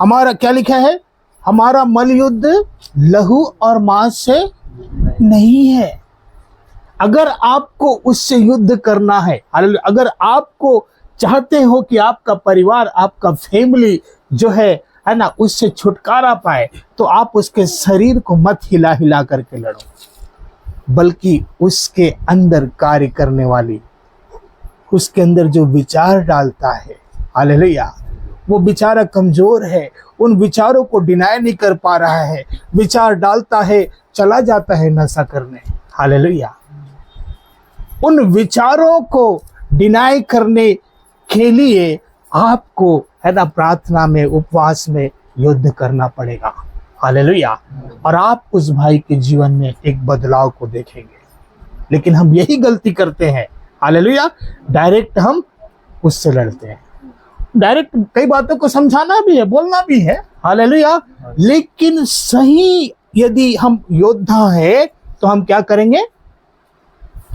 हमारा क्या लिखा है, हमारा मल युद्ध लहू और मांस से नहीं है। अगर आपको उससे युद्ध करना है, अगर आपको चाहते हो कि आपका परिवार, आपका फैमिली जो है ना, उससे छुटकारा पाए, तो आप उसके शरीर को मत हिला हिला करके लड़ो, बल्कि उसके अंदर कार्य करने वाली, उसके अंदर जो विचार डालता है, हालेलुया, वो बेचारा कमजोर है, उन विचारों को डिनाई नहीं कर पा रहा है, विचार डालता है, चला जाता है नशा करने। हालेलुया। उन विचारों को डिनाई करने के लिए आपको है ना, प्रार्थना में, उपवास में युद्ध करना पड़ेगा। हालेलुया। और आप उस भाई के जीवन में एक बदलाव को देखेंगे। लेकिन हम यही गलती करते हैं। हालेलुया। डायरेक्ट हम उससे लड़ते हैं, डायरेक्ट कई बातों को समझाना भी है, बोलना भी है। हालेलुया। लेकिन सही यदि हम योद्धा है तो हम क्या करेंगे,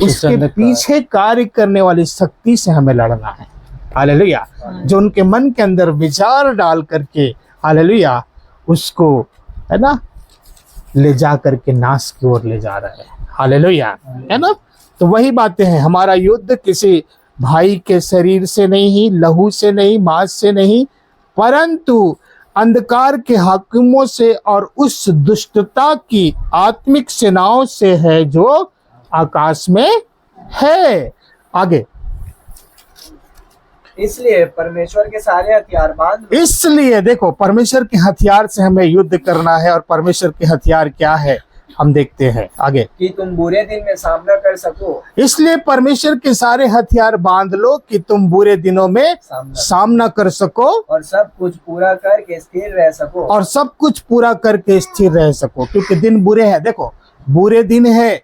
उसके पीछे कार्य करने वाली शक्ति से हमें लड़ना है। हालेलुया। जो उनके मन के अंदर विचार डाल करके, हालेलुया, उसको है ना ले जा करके नाश की ओर ले जा रहा है। हालेलुया, है ना। तो वही बातें हैं, हमारा युद्ध किसी भाई के शरीर से नहीं, लहू से नहीं, मांस से नहीं, परंतु अंधकार के हाकिमों से और उस दुष्टता की आत्मिक सेनाओं से है जो आकाश में है। आगे, इसलिए परमेश्वर के सारे हथियार बांध लो। इसलिए देखो, परमेश्वर के हथियार से हमें युद्ध करना है। और परमेश्वर के हथियार क्या है हम देखते हैं आगे, कि तुम बुरे दिन में सामना कर सको। इसलिए परमेश्वर के सारे हथियार बांध लो कि तुम बुरे दिनों में सामना कर सको, और सब कुछ पूरा करके स्थिर रह सको। और सब कुछ पूरा करके स्थिर रह सको। क्योंकि दिन बुरे हैं, देखो बुरे दिन है,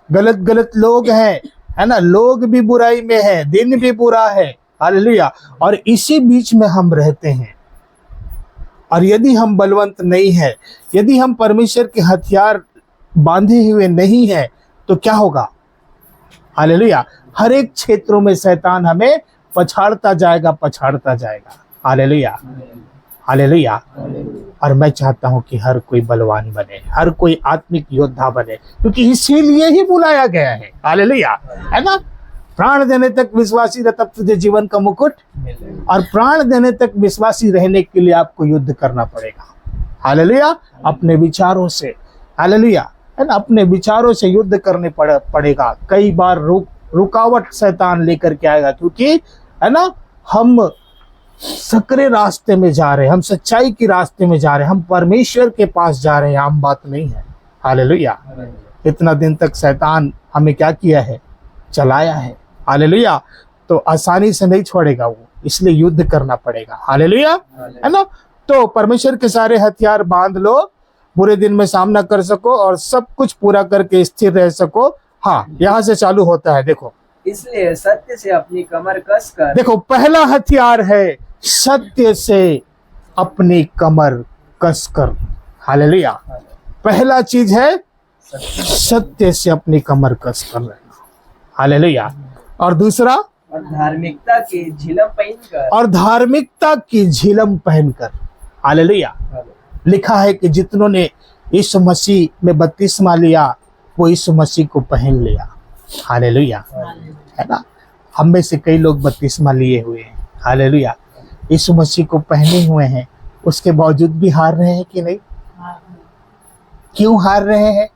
गलत गलत लोग हैं, है ना, लोग भी बुराई में है, दिन भी बुरा है। हालेलुया। और इसी बीच में हम रहते हैं। और यदि हम बलवंत नहीं है, यदि हम परमेश्वर के हथियार बांधे हुए नहीं है, तो क्या होगा। हालेलुया। हर एक क्षेत्रों में शैतान हमें पछाड़ता जाएगा, पछाड़ता जाएगा। Hallelujah, hallelujah. और मैं चाहता हूं कि हर कोई बलवान बने, हर कोई आत्मिक योद्धा बने, क्योंकि इसीलिए ही बुलाया गया है। हालेलुया, है ना। प्राण देने तक विश्वासी रह, तब तुझे जीवन का मुकुट। और प्राण देने तक विश्वासी रहने के लिए आपको युद्ध करना पड़ेगा। हालेलुया। अपने विचारों से, हालेलुया, है ना, अपने विचारों से युद्ध करने पड़ेगा। कई बार रुकावट शैतान लेकर के आएगा, क्योंकि है ना, हम सकरे रास्ते में जा रहे हैं, हम सच्चाई के रास्ते में जा रहे हैं, हम परमेश्वर के पास जा रहे हैं। आम बात नहीं है। हालेलुया। इतना दिन तक शैतान हमें क्या किया है, चलाया है। हालेलुया। तो आसानी से नहीं छोड़ेगा वो, इसलिए युद्ध करना पड़ेगा। हालेलुया, है ना। तो परमेश्वर के सारे हथियार बांध लो, बुरे दिन में सामना कर सको और सब कुछ पूरा करके स्थिर रह सको। हाँ, यहाँ से चालू होता है, देखो, इसलिए सत्य से अपनी कमर कस कर। देखो, पहला हथियार है सत्य से अपनी कमर कस कर। हालेलुया। पहला चीज है सत्य से अपनी कमर कस कर लेना। हालेलुया। और दूसरा, और धार्मिकता की झिलम पहनकर। और धार्मिकता की झिलम पहनकर। हालेलुया। लिखा है कि जितनों ने यीशु मसीह में बपतिस्मा लिया, वो यीशु मसीह को पहन लिया। हालेलुया, है ना। हम में से कई लोग बपतिस्मा लिए हुए हैं। हालेलुया। यीशु मसीह को पहने हुए हैं, उसके बावजूद भी हार रहे हैं कि नहीं? क्यों हार रहे हैं?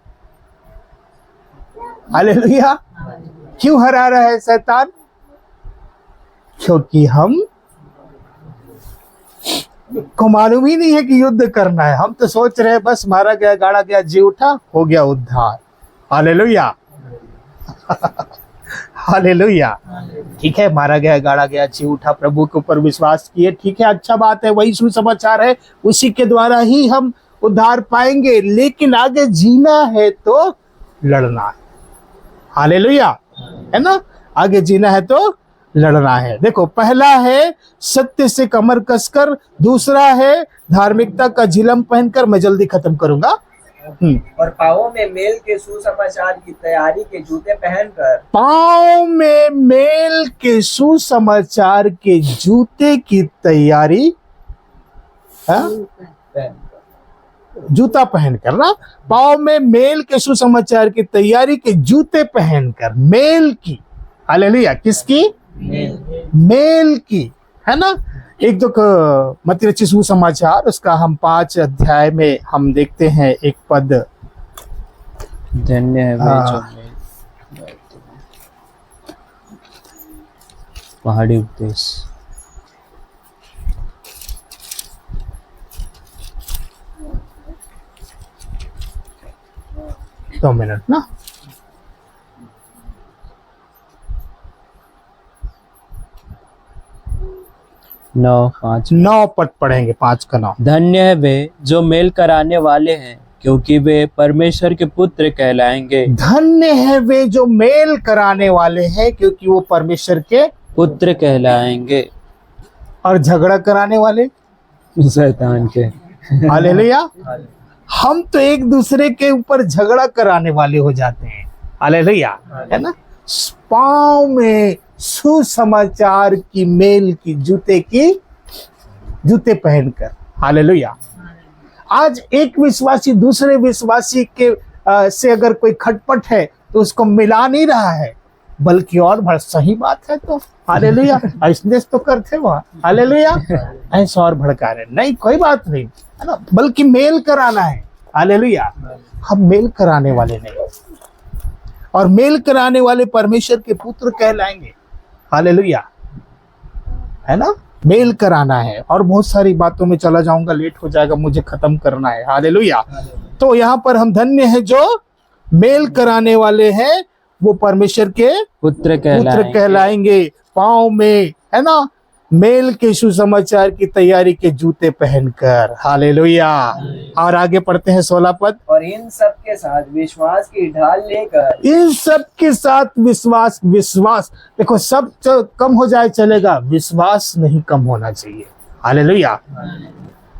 हालेलुया। क्यों हरा रहा है शैतान? क्योंकि हम को मालूम ही नहीं है कि युद्ध करना है। हम तो सोच रहे हैं बस मारा गया, गाड़ा गया, जी उठा, हो गया उद्धार। हालेलुया। हालेलुया। ठीक है, मारा गया, गाड़ा गया, जी उठा, प्रभु के ऊपर विश्वास किए, ठीक है, अच्छा बात है, वही सुसमाचार है, उसी के द्वारा ही हम उद्धार पाएंगे। लेकिन आगे जीना है तो लड़ना है। हालेलुया, है ना। आगे जीना है तो लड़ना है। देखो, पहला है सत्य से कमर कसकर, दूसरा है धार्मिकता का झिलम पहनकर। मैं जल्दी खत्म करूंगा। और पाँवों में मेल के सुसमाचार की तैयारी के जूते पहनकर, पाँव में मेल के सुसमाचार के जूते की तैयारी, जूता पहनकर ना, पाँव में मेल के सुसमाचार की तैयारी के जूते पहनकर, मेल की, हालेलुया, किसकी? मेल की, है ना। एक तो मत्ती रचित सुसमाचार, उसका हम 5 अध्याय में हम देखते हैं एक पद, धन्य है वे जो पहाड़ी उपदेश। दो मिनट ना। नौ पद पढ़ेंगे, 5 का 9। धन्य है वे जो मेल कराने वाले हैं, क्योंकि वे परमेश्वर के पुत्र कहलाएंगे। धन्य है वे जो मेल कराने वाले हैं, क्योंकि वो परमेश्वर के पुत्र कहलाएंगे। और झगड़ा कराने वाले शैतान के। हालेलुया। हम तो एक दूसरे के ऊपर झगड़ा कराने वाले हो जाते हैं। हालेलुया, है ना। पाँव में सुसमाचार की मेल की जूते पहनकर। हालेलुया। आज एक विश्वासी दूसरे विश्वासी के से अगर कोई खटपट है तो उसको मिला नहीं रहा है, बल्कि और भर सही बात है तो हालेलुया ऐसे तो करते वहाँ, हालेलुया, ऐसा और भड़का रहे, नहीं कोई बात नहीं, है ना, बल्कि मेल कराना है। हालेलुया। हम मेल कराने वाले नहीं, और मेल कराने वाले परमेश्वर के पुत्र कहलाएंगे। हालेलुया, है ना। मेल कराना है, और बहुत सारी बातों में चला जाऊंगा, लेट हो जाएगा, मुझे खत्म करना है। हालेलुया। तो यहाँ पर हम धन्य है जो मेल कराने वाले हैं, वो परमेश्वर के पुत्र कहलाएंगे। पाँव में, है ना, मेल के सुसमाचार की तैयारी के जूते पहनकर। हालेलुया। और आगे पढ़ते हैं 16 पद। और इन सब के साथ विश्वास की ढाल लेकर, इन सब के साथ विश्वास। देखो, सब तो कम हो जाए चलेगा, विश्वास नहीं कम होना चाहिए। हालेलुया।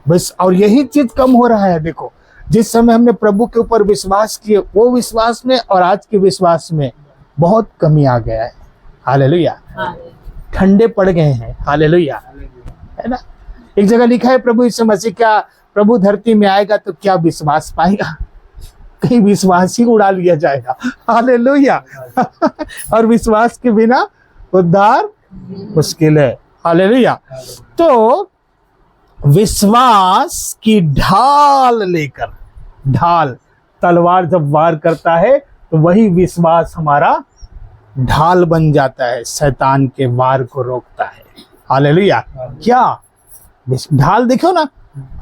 बस, और यही चीज कम हो रहा है। देखो, जिस समय हमने प्रभु के ऊपर विश्वास किए, वो विश्वास में और आज के विश्वास में बहुत कमी आ गया है। हालेलुया। ठंडे पड़ गए हैं। हालेलुया, है ना। एक जगह लिखा है, प्रभु यीशु मसीह क्या प्रभु धरती में आएगा तो क्या विश्वास पाएगा? कहीं विश्वास ही उड़ा लिया जाएगा। हालेलुया। और विश्वास के बिना उद्धार मुश्किल है। हालेलुया। तो विश्वास की ढाल लेकर, ढाल, तलवार जब वार करता है तो वही विश्वास हमारा ढाल बन जाता है, शैतान के वार को रोकता है। हालेलुया। क्या ढाल देखो ना,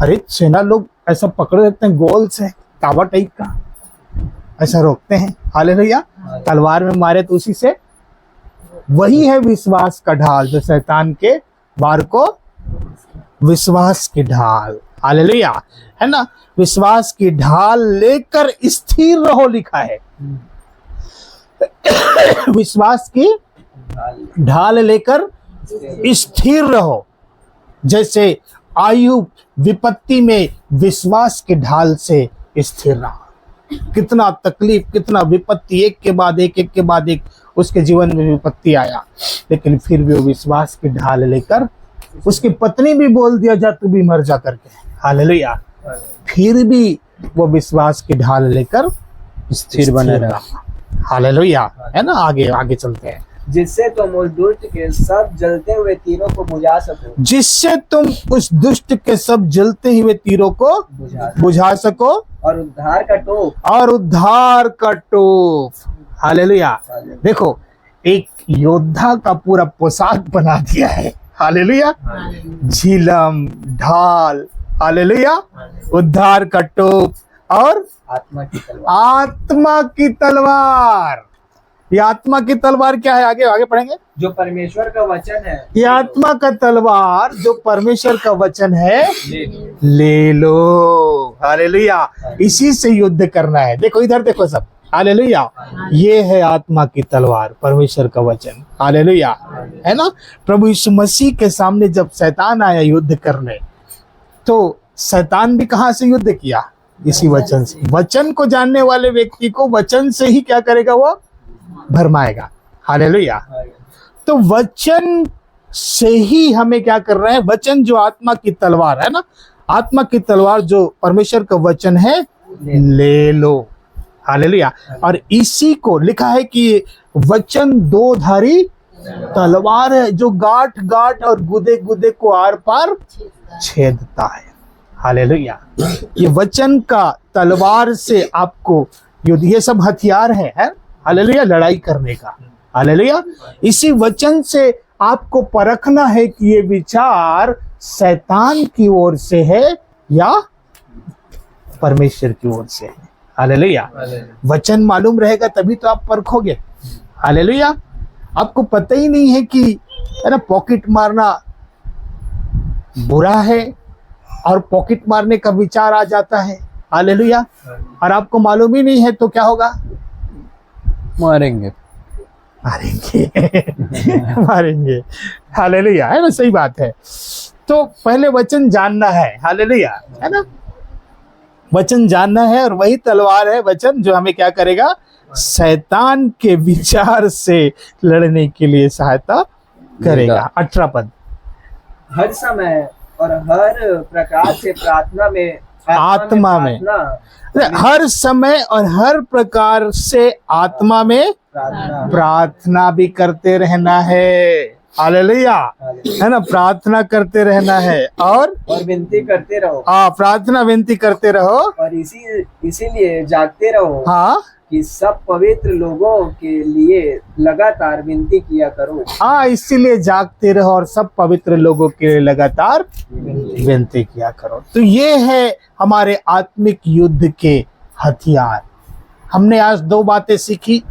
अरे सेना लोग ऐसा पकड़ देते हैं गोल से, तावा टाइप का, ऐसा रोकते हैं। हालेलुया। तलवार में मारे तो उसी से, वही है विश्वास का ढाल, जो शैतान के वार को, विश्वास की ढाल। हालेलुया, है ना। विश्वास की ढाल लेकर स्थिर रहो, लिखा है। विश्वास की ढाल लेकर स्थिर रहो, जैसे आयुब विपत्ति में विश्वास की ढाल से स्थिर रहा। कितना तकलीफ, कितना विपत्ति, एक के बाद एक उसके जीवन में विपत्ति आया, लेकिन फिर भी वो विश्वास की ढाल लेकर, उसकी पत्नी भी बोल दिया जा तू भी मर जा करके। हालेलुया। फिर भी वो विश्वास की ढाल लेकर स्थिर बने रहा। हालेलुया, है ना। आगे चलते हैं। जिससे तुम उस दुष्ट के सब जलते हुए तीरों को बुझा सको, जिससे तुम उस दुष्ट के सब जलते हुए तीरों को बुझा सको, और उद्धार का टोप। हालेलुया। देखो, एक योद्धा का पूरा पोशाक बना दिया है। हालेलुया। झिलम, ढाल, हालेलुया, उद्धार का टोप और आत्मा की तलवार। आत्मा की तलवार। ये आत्मा की तलवार क्या है? आगे आगे पढ़ेंगे। जो परमेश्वर का वचन है, ये आत्मा का तलवार जो परमेश्वर का वचन है, ले लो। ले लो। हालेलुया। इसी से युद्ध करना है। देखो इधर देखो सब। हालेलुया। ये है आत्मा की तलवार, परमेश्वर का वचन। हालेलुया, है ना। प्रभु यीशु मसीह के सामने जब शैतान आया युद्ध करने, तो शैतान भी कहां से युद्ध किया? इसी वचन से। वचन को जानने वाले व्यक्ति को वचन से ही क्या करेगा? वो भरमाएगा। हालेलुया। तो वचन से ही हमें क्या कर रहे हैं? वचन जो आत्मा की तलवार है ना, आत्मा की तलवार जो परमेश्वर का वचन है, ले लो। हालेलुया। और इसी को लिखा है कि वचन दो धारी तलवार है जो गांठ गांठ और गुदे गुदे को आर पार छेदता है। हालेलुया। ये वचन का तलवार से आपको युद्ध, ये सब हथियार है हालेलुया, लड़ाई करने का। हालेलुया। इसी वचन से आपको परखना है कि ये विचार शैतान की ओर से है या परमेश्वर की ओर से है। हालेलुया। वचन मालूम रहेगा तभी तो आप परखोगे। हालेलुया। आपको पता ही नहीं है कि है ना, पॉकेट मारना बुरा है और पॉकेट मारने का विचार आ जाता है। हालेलुया। और आपको मालूम ही नहीं है तो क्या होगा? मारेंगे। मारेंगे। हालेलुया, है ना, सही बात है। तो पहले वचन जानना है। हालेलुया, है ना, वचन जानना है और वही तलवार है वचन जो हमें क्या करेगा? शैतान के विचार से लड़ने के लिए सहायता करेगा। 18 पद। हर समय और हर प्रकार से प्रार्थना में, आत्मा में, हर समय और हर प्रकार से आत्मा में प्रार्थना भी करते रहना है। हालेलुया, है ना, प्रार्थना करते रहना है और विनती करते रहो। हाँ, प्रार्थना विनती करते रहो और इसीलिए जागते रहो। हाँ, कि सब पवित्र लोगों के लिए लगातार विनती किया करो। हाँ, इसीलिए जागते रहो और सब पवित्र लोगों के लिए लगातार विनती किया करो। तो ये है हमारे आत्मिक युद्ध के हथियार। हमने आज दो बातें सीखी।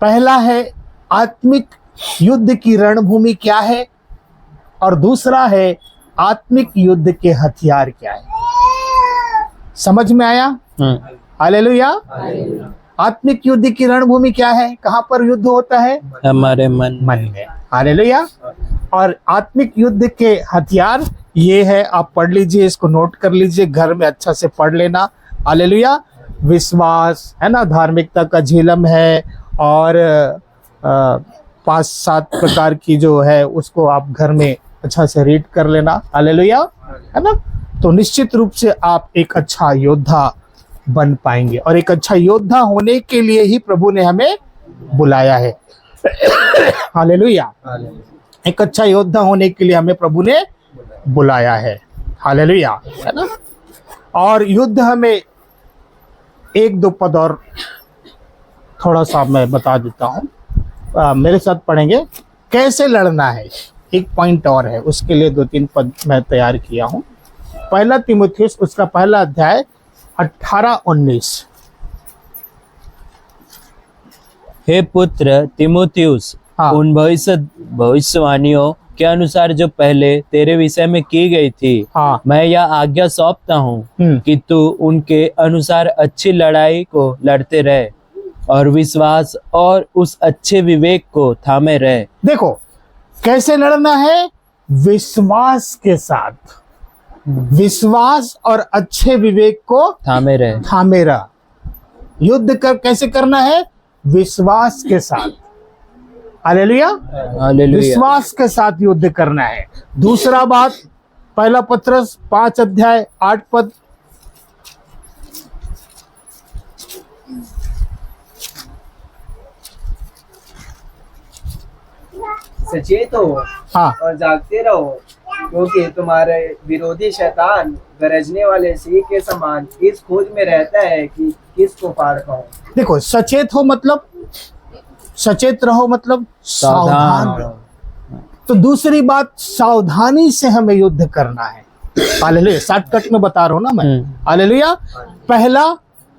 पहला है आत्मिक युद्ध की रणभूमि क्या है, और दूसरा है आत्मिक युद्ध के हथियार क्या है। समझ में आया? हालेलुया। आत्मिक युद्ध की रणभूमि क्या है? कहाँ पर युद्ध होता है? हमारे मन में। हालेलुया। और आत्मिक युद्ध के हथियार ये है, आप पढ़ लीजिए, इसको नोट कर लीजिए, घर में अच्छा से पढ़ लेना। हालेलुया। विश्वास, है ना, धार्मिकता का झिलम है, और 5-7 प्रकार की जो है उसको आप घर में अच्छा से रीड कर लेना। हालेलुया, है ना। तो निश्चित रूप से आप एक अच्छा योद्धा बन पाएंगे, और एक अच्छा योद्धा होने के लिए ही प्रभु ने हमें बुलाया है। हालेलुया। एक अच्छा योद्धा होने के लिए हमें प्रभु ने बुलाया है। हालेलुया, है ना। और युद्ध हमें 1-2 पद और थोड़ा सा मैं बता देता हूँ, मेरे साथ पढ़ेंगे कैसे लड़ना है। एक पॉइंट और है, उसके लिए 2-3 पद मैं तैयार किया हूँ। पहला तीमुथियुस, उसका पहला अध्याय 18-19। हे पुत्र तीमुथियुस, हाँ। उन भविष्यवाणियों के अनुसार जो पहले तेरे विषय में की गई थी, हाँ। मैं यह आज्ञा सौंपता हूँ कि तू उनके अनुसार अच्छी लड़ाई को लड़ते रहे और विश्वास और उस अच्छे विवेक को थामे रहे। देखो कैसे लड़ना है? विश्वास के साथ, विश्वास और अच्छे विवेक को थामे रह। युद्ध कैसे करना है? विश्वास के साथ। हालेलुया। विश्वास के साथ युद्ध करना है। दूसरा बात, पहला पत्रस 5 अध्याय 8 पद। सचेत हो, हाँ। और जागते रहो, क्योंकि तुम्हारे विरोधी शैतान गरजने वाले सिंह के समान इस खोज में रहता है कि किसको फाड़ पाऊं। देखो, सचेत हो मतलब सचेत रहो मतलब सावधान सावधान रहो। तो दूसरी बात, सावधानी से हमें युद्ध करना है। हालेलुया, शॉर्टकट में बता रहा हूं ना मैं। हालेलुया, पहला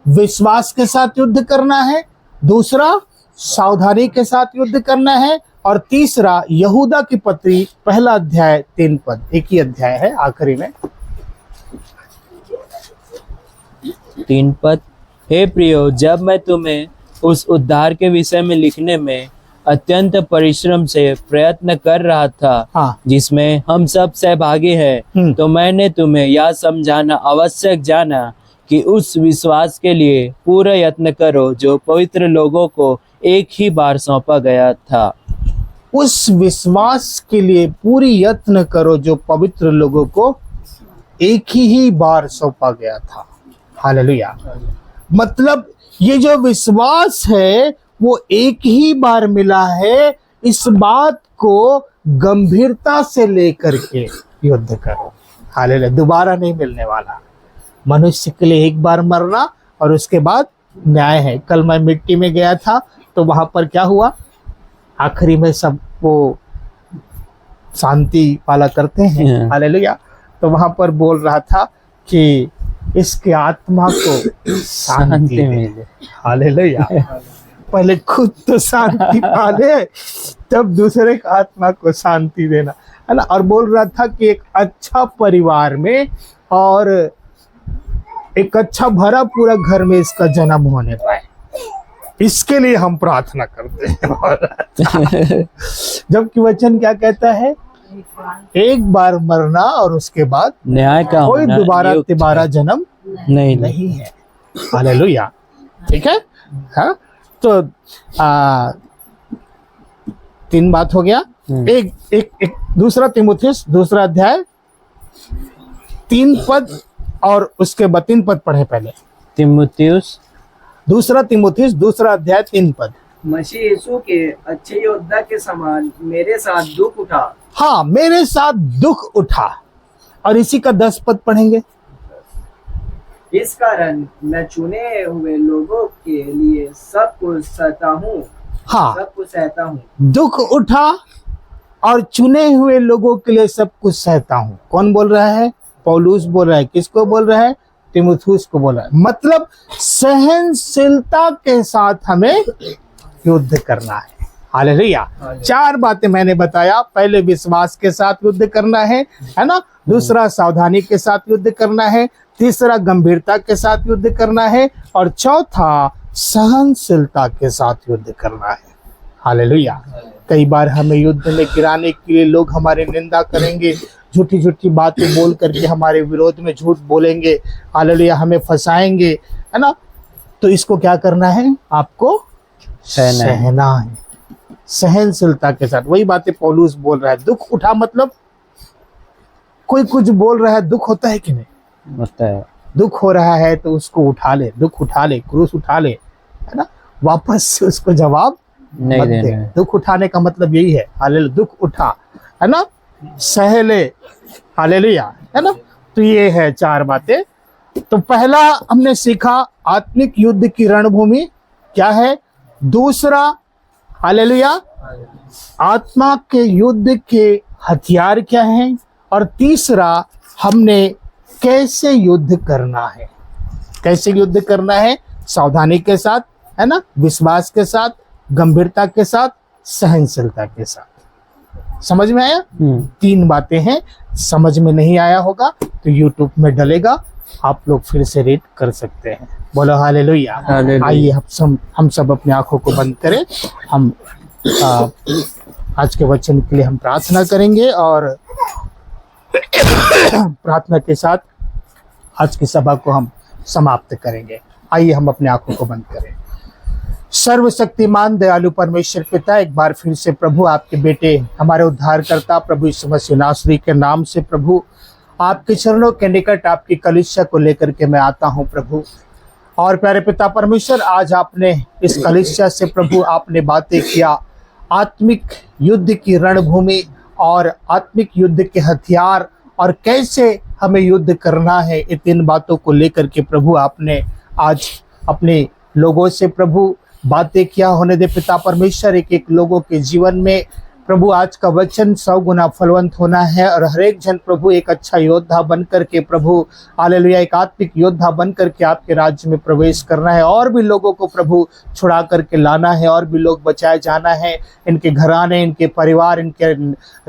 विश्वास के साथ युद्ध करना है, दूसरा सावधानी के साथ युद्ध करना है, और तीसरा यहूदा की पत्री पहला अध्याय 3 पद, एक ही अध्याय है आखिरी में। 3 पद। हे प्रियो, जब मैं तुम्हें उस उद्धार के विषय में लिखने में अत्यंत परिश्रम से प्रयत्न कर रहा था, हाँ। जिसमें हम सब सहभागी हैं, तो मैंने तुम्हें यह समझाना आवश्यक जाना कि उस विश्वास के लिए पूरा यत्न करो जो पवित्र लोगों को एक ही बार सौंपा गया था। उस विश्वास के लिए पूरी यत्न करो जो पवित्र लोगों को एक ही बार सौंपा गया था। हालेलुया, मतलब ये जो विश्वास है वो एक ही बार मिला है। इस बात को गंभीरता से लेकर के युद्ध करो। हालेलुया, दोबारा नहीं मिलने वाला। मनुष्य के लिए एक बार मरना और उसके बाद न्याय है। कल मैं मिट्टी में गया था तो वहां पर क्या हुआ, आखिरी में सबको शांति वाला करते हैं। हालेलुया, तो वहां पर बोल रहा था कि इसके आत्मा को शांति मिले। हालेलुया, पहले खुद तो शांति पाले तब दूसरे का आत्मा को शांति देना, है ना। और बोल रहा था कि एक अच्छा परिवार में और एक अच्छा भरा पूरा घर में इसका जन्म होने पाए, इसके लिए हम प्रार्थना करते हैं। जबकि वचन क्या कहता है, एक बार मरना और उसके बाद न्याय का कोई होना दोबारा जन्म नहीं है। हालेलुया, ठीक है। हाँ, तो 3 बात हो गया। एक दूसरा तीमुथियुस दूसरा अध्याय 3 पद और उसके बाद 3 पद पढ़े पहले। तीमुथियुस दूसरा तीमुथियुस दूसरा अध्याय 3 पद। मसीह यीशु के अच्छे योद्धा के समान मेरे साथ दुख उठा। हाँ, मेरे साथ दुख उठा। और इसी का 10 पद पढ़ेंगे। इस कारण मैं चुने हुए लोगों के लिए सब कुछ सहता हूँ। हाँ, सब कुछ सहता हूँ। दुख उठा और चुने हुए लोगों के लिए सब कुछ सहता हूँ। कौन बोल रहा है? पौलुस बोल रहा है। किसको बोल रहा है? तीमुथियुस को बोल रहा है। मतलब सहनशीलता के साथ हमें युद्ध करना है। हालेलुया, 4 बातें मैंने बताया। पहले विश्वास के साथ युद्ध करना है ना। दूसरा सावधानी के साथ युद्ध करना है। तीसरा गंभीरता के साथ युद्ध करना है। और चौथा सहनशीलता के साथ युद्ध करना है। हालेलुया, कई बार हमें युद्ध में गिराने के लिए लोग हमारे निंदा करेंगे, झूठी झूठी बातें बोल करके हमारे विरोध में झूठ बोलेंगे। हालेलुया, हमें फंसाएंगे, है ना। तो इसको क्या करना है? आपको सहना है, सहनशीलता के साथ। वही बातें पौलुस बोल रहा है। दुख उठा मतलब कोई कुछ बोल रहा है, दुख होता है कि नहीं? होता है। दुख हो रहा है तो उसको उठा ले, दुख उठा ले, क्रूस उठा ले, है ना। वापस से उसको जवाब नहीं मत दे। देना है। दुख उठाने का मतलब यही है। हालेलुया, दुख उठा, है ना, सह ले। हालेलुया, है ना। तो ये है 4 बातें। तो पहला हमने सीखा आत्मिक युद्ध की रणभूमि क्या है। दूसरा, हालेलुया, आत्मा के युद्ध के हथियार क्या हैं। और तीसरा, हमने कैसे युद्ध करना है। कैसे युद्ध करना है? सावधानी के साथ, है ना, विश्वास के साथ, गंभीरता के साथ, सहनशीलता के साथ। समझ में आया? 3 बातें हैं। समझ में नहीं आया होगा तो YouTube में डलेगा, आप लोग फिर से रीड कर सकते हैं। बोलो हालेलुया। आइए हम सब अपनी आंखों को बंद करें। हम आज के वचन के लिए हम प्रार्थना करेंगे और प्रार्थना के साथ आज की सभा को हम समाप्त करेंगे। आइए हम अपनी आंखों को बंद करें। सर्वशक्तिमान दयालु परमेश्वर पिता, एक बार फिर से प्रभु आपके बेटे हमारे उद्धारकर्ता प्रभु यीशु मसीह नासरी के नाम से प्रभु आपके चरणों के निकट आपकी कलीसिया को लेकर के मैं आता हूं प्रभु। और प्यारे पिता परमेश्वर, आज आपने इस कलीसिया से प्रभु आपने बातें किया, आत्मिक युद्ध की रणभूमि और आत्मिक युद्ध के हथियार और कैसे हमें युद्ध करना है। ये 3 बातों को लेकर के प्रभु आपने आज अपने लोगों से प्रभु बातें क्या होने दे पिता परमेश्वर, एक एक लोगों के जीवन में प्रभु आज का वचन 100 गुना फलवंत होना है और हर एक जन प्रभु एक अच्छा योद्धा बन करके प्रभु हालेलुया एक आत्मिक योद्धा बन करके आपके राज्य में प्रवेश करना है और भी लोगों को प्रभु छुड़ा करके लाना है और भी लोग बचाए जाना है। इनके घराने, इनके परिवार, इनके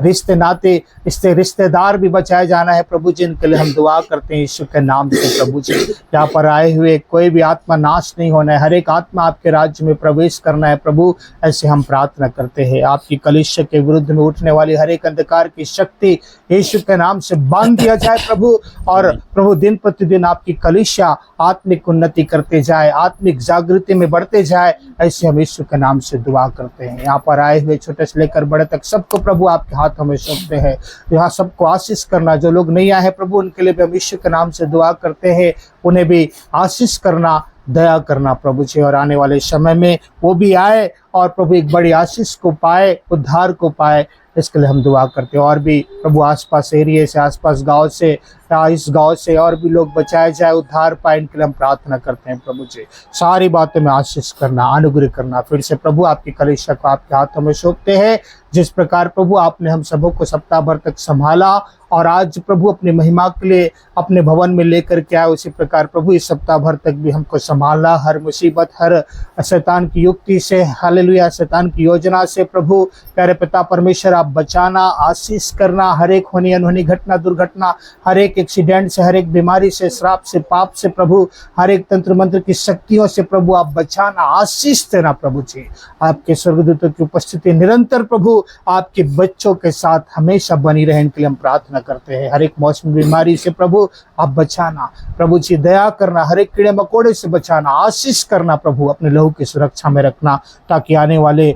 रिश्ते नाते, इससे रिश्तेदार भी बचाए जाना है प्रभु जी। इनके लिए हम दुआ करते हैं यीशु के नाम से प्रभु जी। यहाँ पर आए हुए कोई भी आत्मा नाश नहीं होना है, हर एक आत्मा आपके राज्य में प्रवेश करना है प्रभु, ऐसे हम प्रार्थना करते हैं। आपकी कलीसिया के विरुद्ध में उठने वाली हर एक अंधकार की शक्ति यीशु के नाम से बांध दिया जाए प्रभु, और प्रभु दिन प्रतिदिन आपकी कलीसिया आत्मिक उन्नति करते जाए, आत्मिक जागृति में बढ़ते जाए, ऐसे हम यीशु के नाम से दुआ करते हैं। यहाँ पर आए हुए छोटे से लेकर बड़े तक सबको प्रभु आपके हाथों में सौंपते हैं। यहाँ सबको आशीष करना, जो लोग नहीं आए हैं प्रभु उनके लिए भी हम यीशु के नाम से दुआ करते हैं, उन्हें भी आशीष करना, दया करना प्रभु जी, और आने वाले समय में वो भी आए और प्रभु एक बड़ी आशीष को पाए, उद्धार को पाए, इसके लिए हम दुआ करते हैं। और भी प्रभु आसपास एरिया से, आसपास गांव से या इस गांव से और भी लोग बचाए जाए, उद्धार पाए, इनके लिए हम प्रार्थना करते हैं प्रभु जी। सारी बातों में आशीष करना, अनुग्रह करना। फिर से प्रभु आपकी कलीसिया को आपके हाथों में सौंपते हैं। जिस प्रकार प्रभु आपने हम सबों को सप्ताह भर तक संभाला और आज प्रभु अपनी महिमा के लिए अपने भवन में लेकर के आए, उसी प्रकार प्रभु इस सप्ताह भर तक भी हमको संभालना, हर मुसीबत, हर शैतान की युक्ति से, हालेलुया शैतान की योजना से प्रभु प्यारे पिता परमेश्वर आप बचाना, आशीष करना, हर एक होनी अनहोनी घटना, दुर्घटना, हर एक एक्सीडेंट से, हर एक बीमारी से, श्राप से, पाप से प्रभु, हर एक तंत्र मंत्र की शक्तियों से प्रभु आप बचाना, आशीष देना प्रभु जी। आपके स्वर्गदूतों की उपस्थिति निरंतर प्रभु आपके बच्चों के साथ हमेशा बनी रहे, इनके लिए हम प्रार्थना करते हैं। हर एक मौसमी बीमारी से प्रभु आप बचाना प्रभु जी, दया करना, हर एक कीड़े मकोड़े से बचाना, आशीष करना प्रभु, अपने लहू की सुरक्षा में रखना, ताकि आने वाले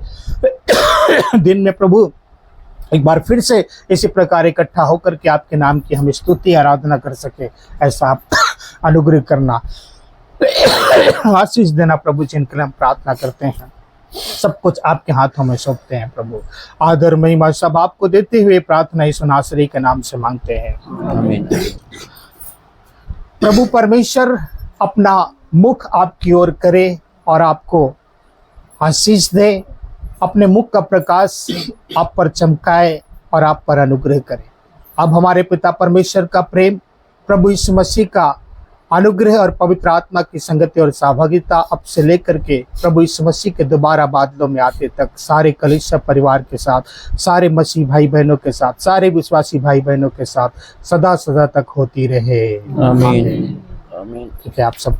दिन में प्रभु एक बार फिर से इसी प्रकार इकट्ठा होकर के आपके नाम की हम स्तुति आराधना कर सके, ऐसा आप अनुग्रह करना, आशीष देना प्रभु जी, इनके लिए हम प्रार्थना करते हैं। सब कुछ आपके हाथों में सौंपते हैं प्रभु, आदर महिमा सब आपको देते हुए प्रार्थना यीशु नासरी के नाम से मांगते हैं, आमीन। प्रभु परमेश्वर अपना मुख आपकी ओर करे और आपको आशीष दे, अपने मुख का प्रकाश आप पर चमकाए और आप पर अनुग्रह करे। अब हमारे पिता परमेश्वर का प्रेम, प्रभु यीशु मसीह का अनुग्रह और पवित्र आत्मा की संगति और सहभागिता अब से लेकर के प्रभु यीशु मसीह के दोबारा बादलों में आते तक सारे कलीसिया परिवार के साथ, सारे मसीह भाई बहनों के साथ, सारे विश्वासी भाई बहनों के साथ सदा सदा तक होती रहे, आमीन। ठीक है, आप सब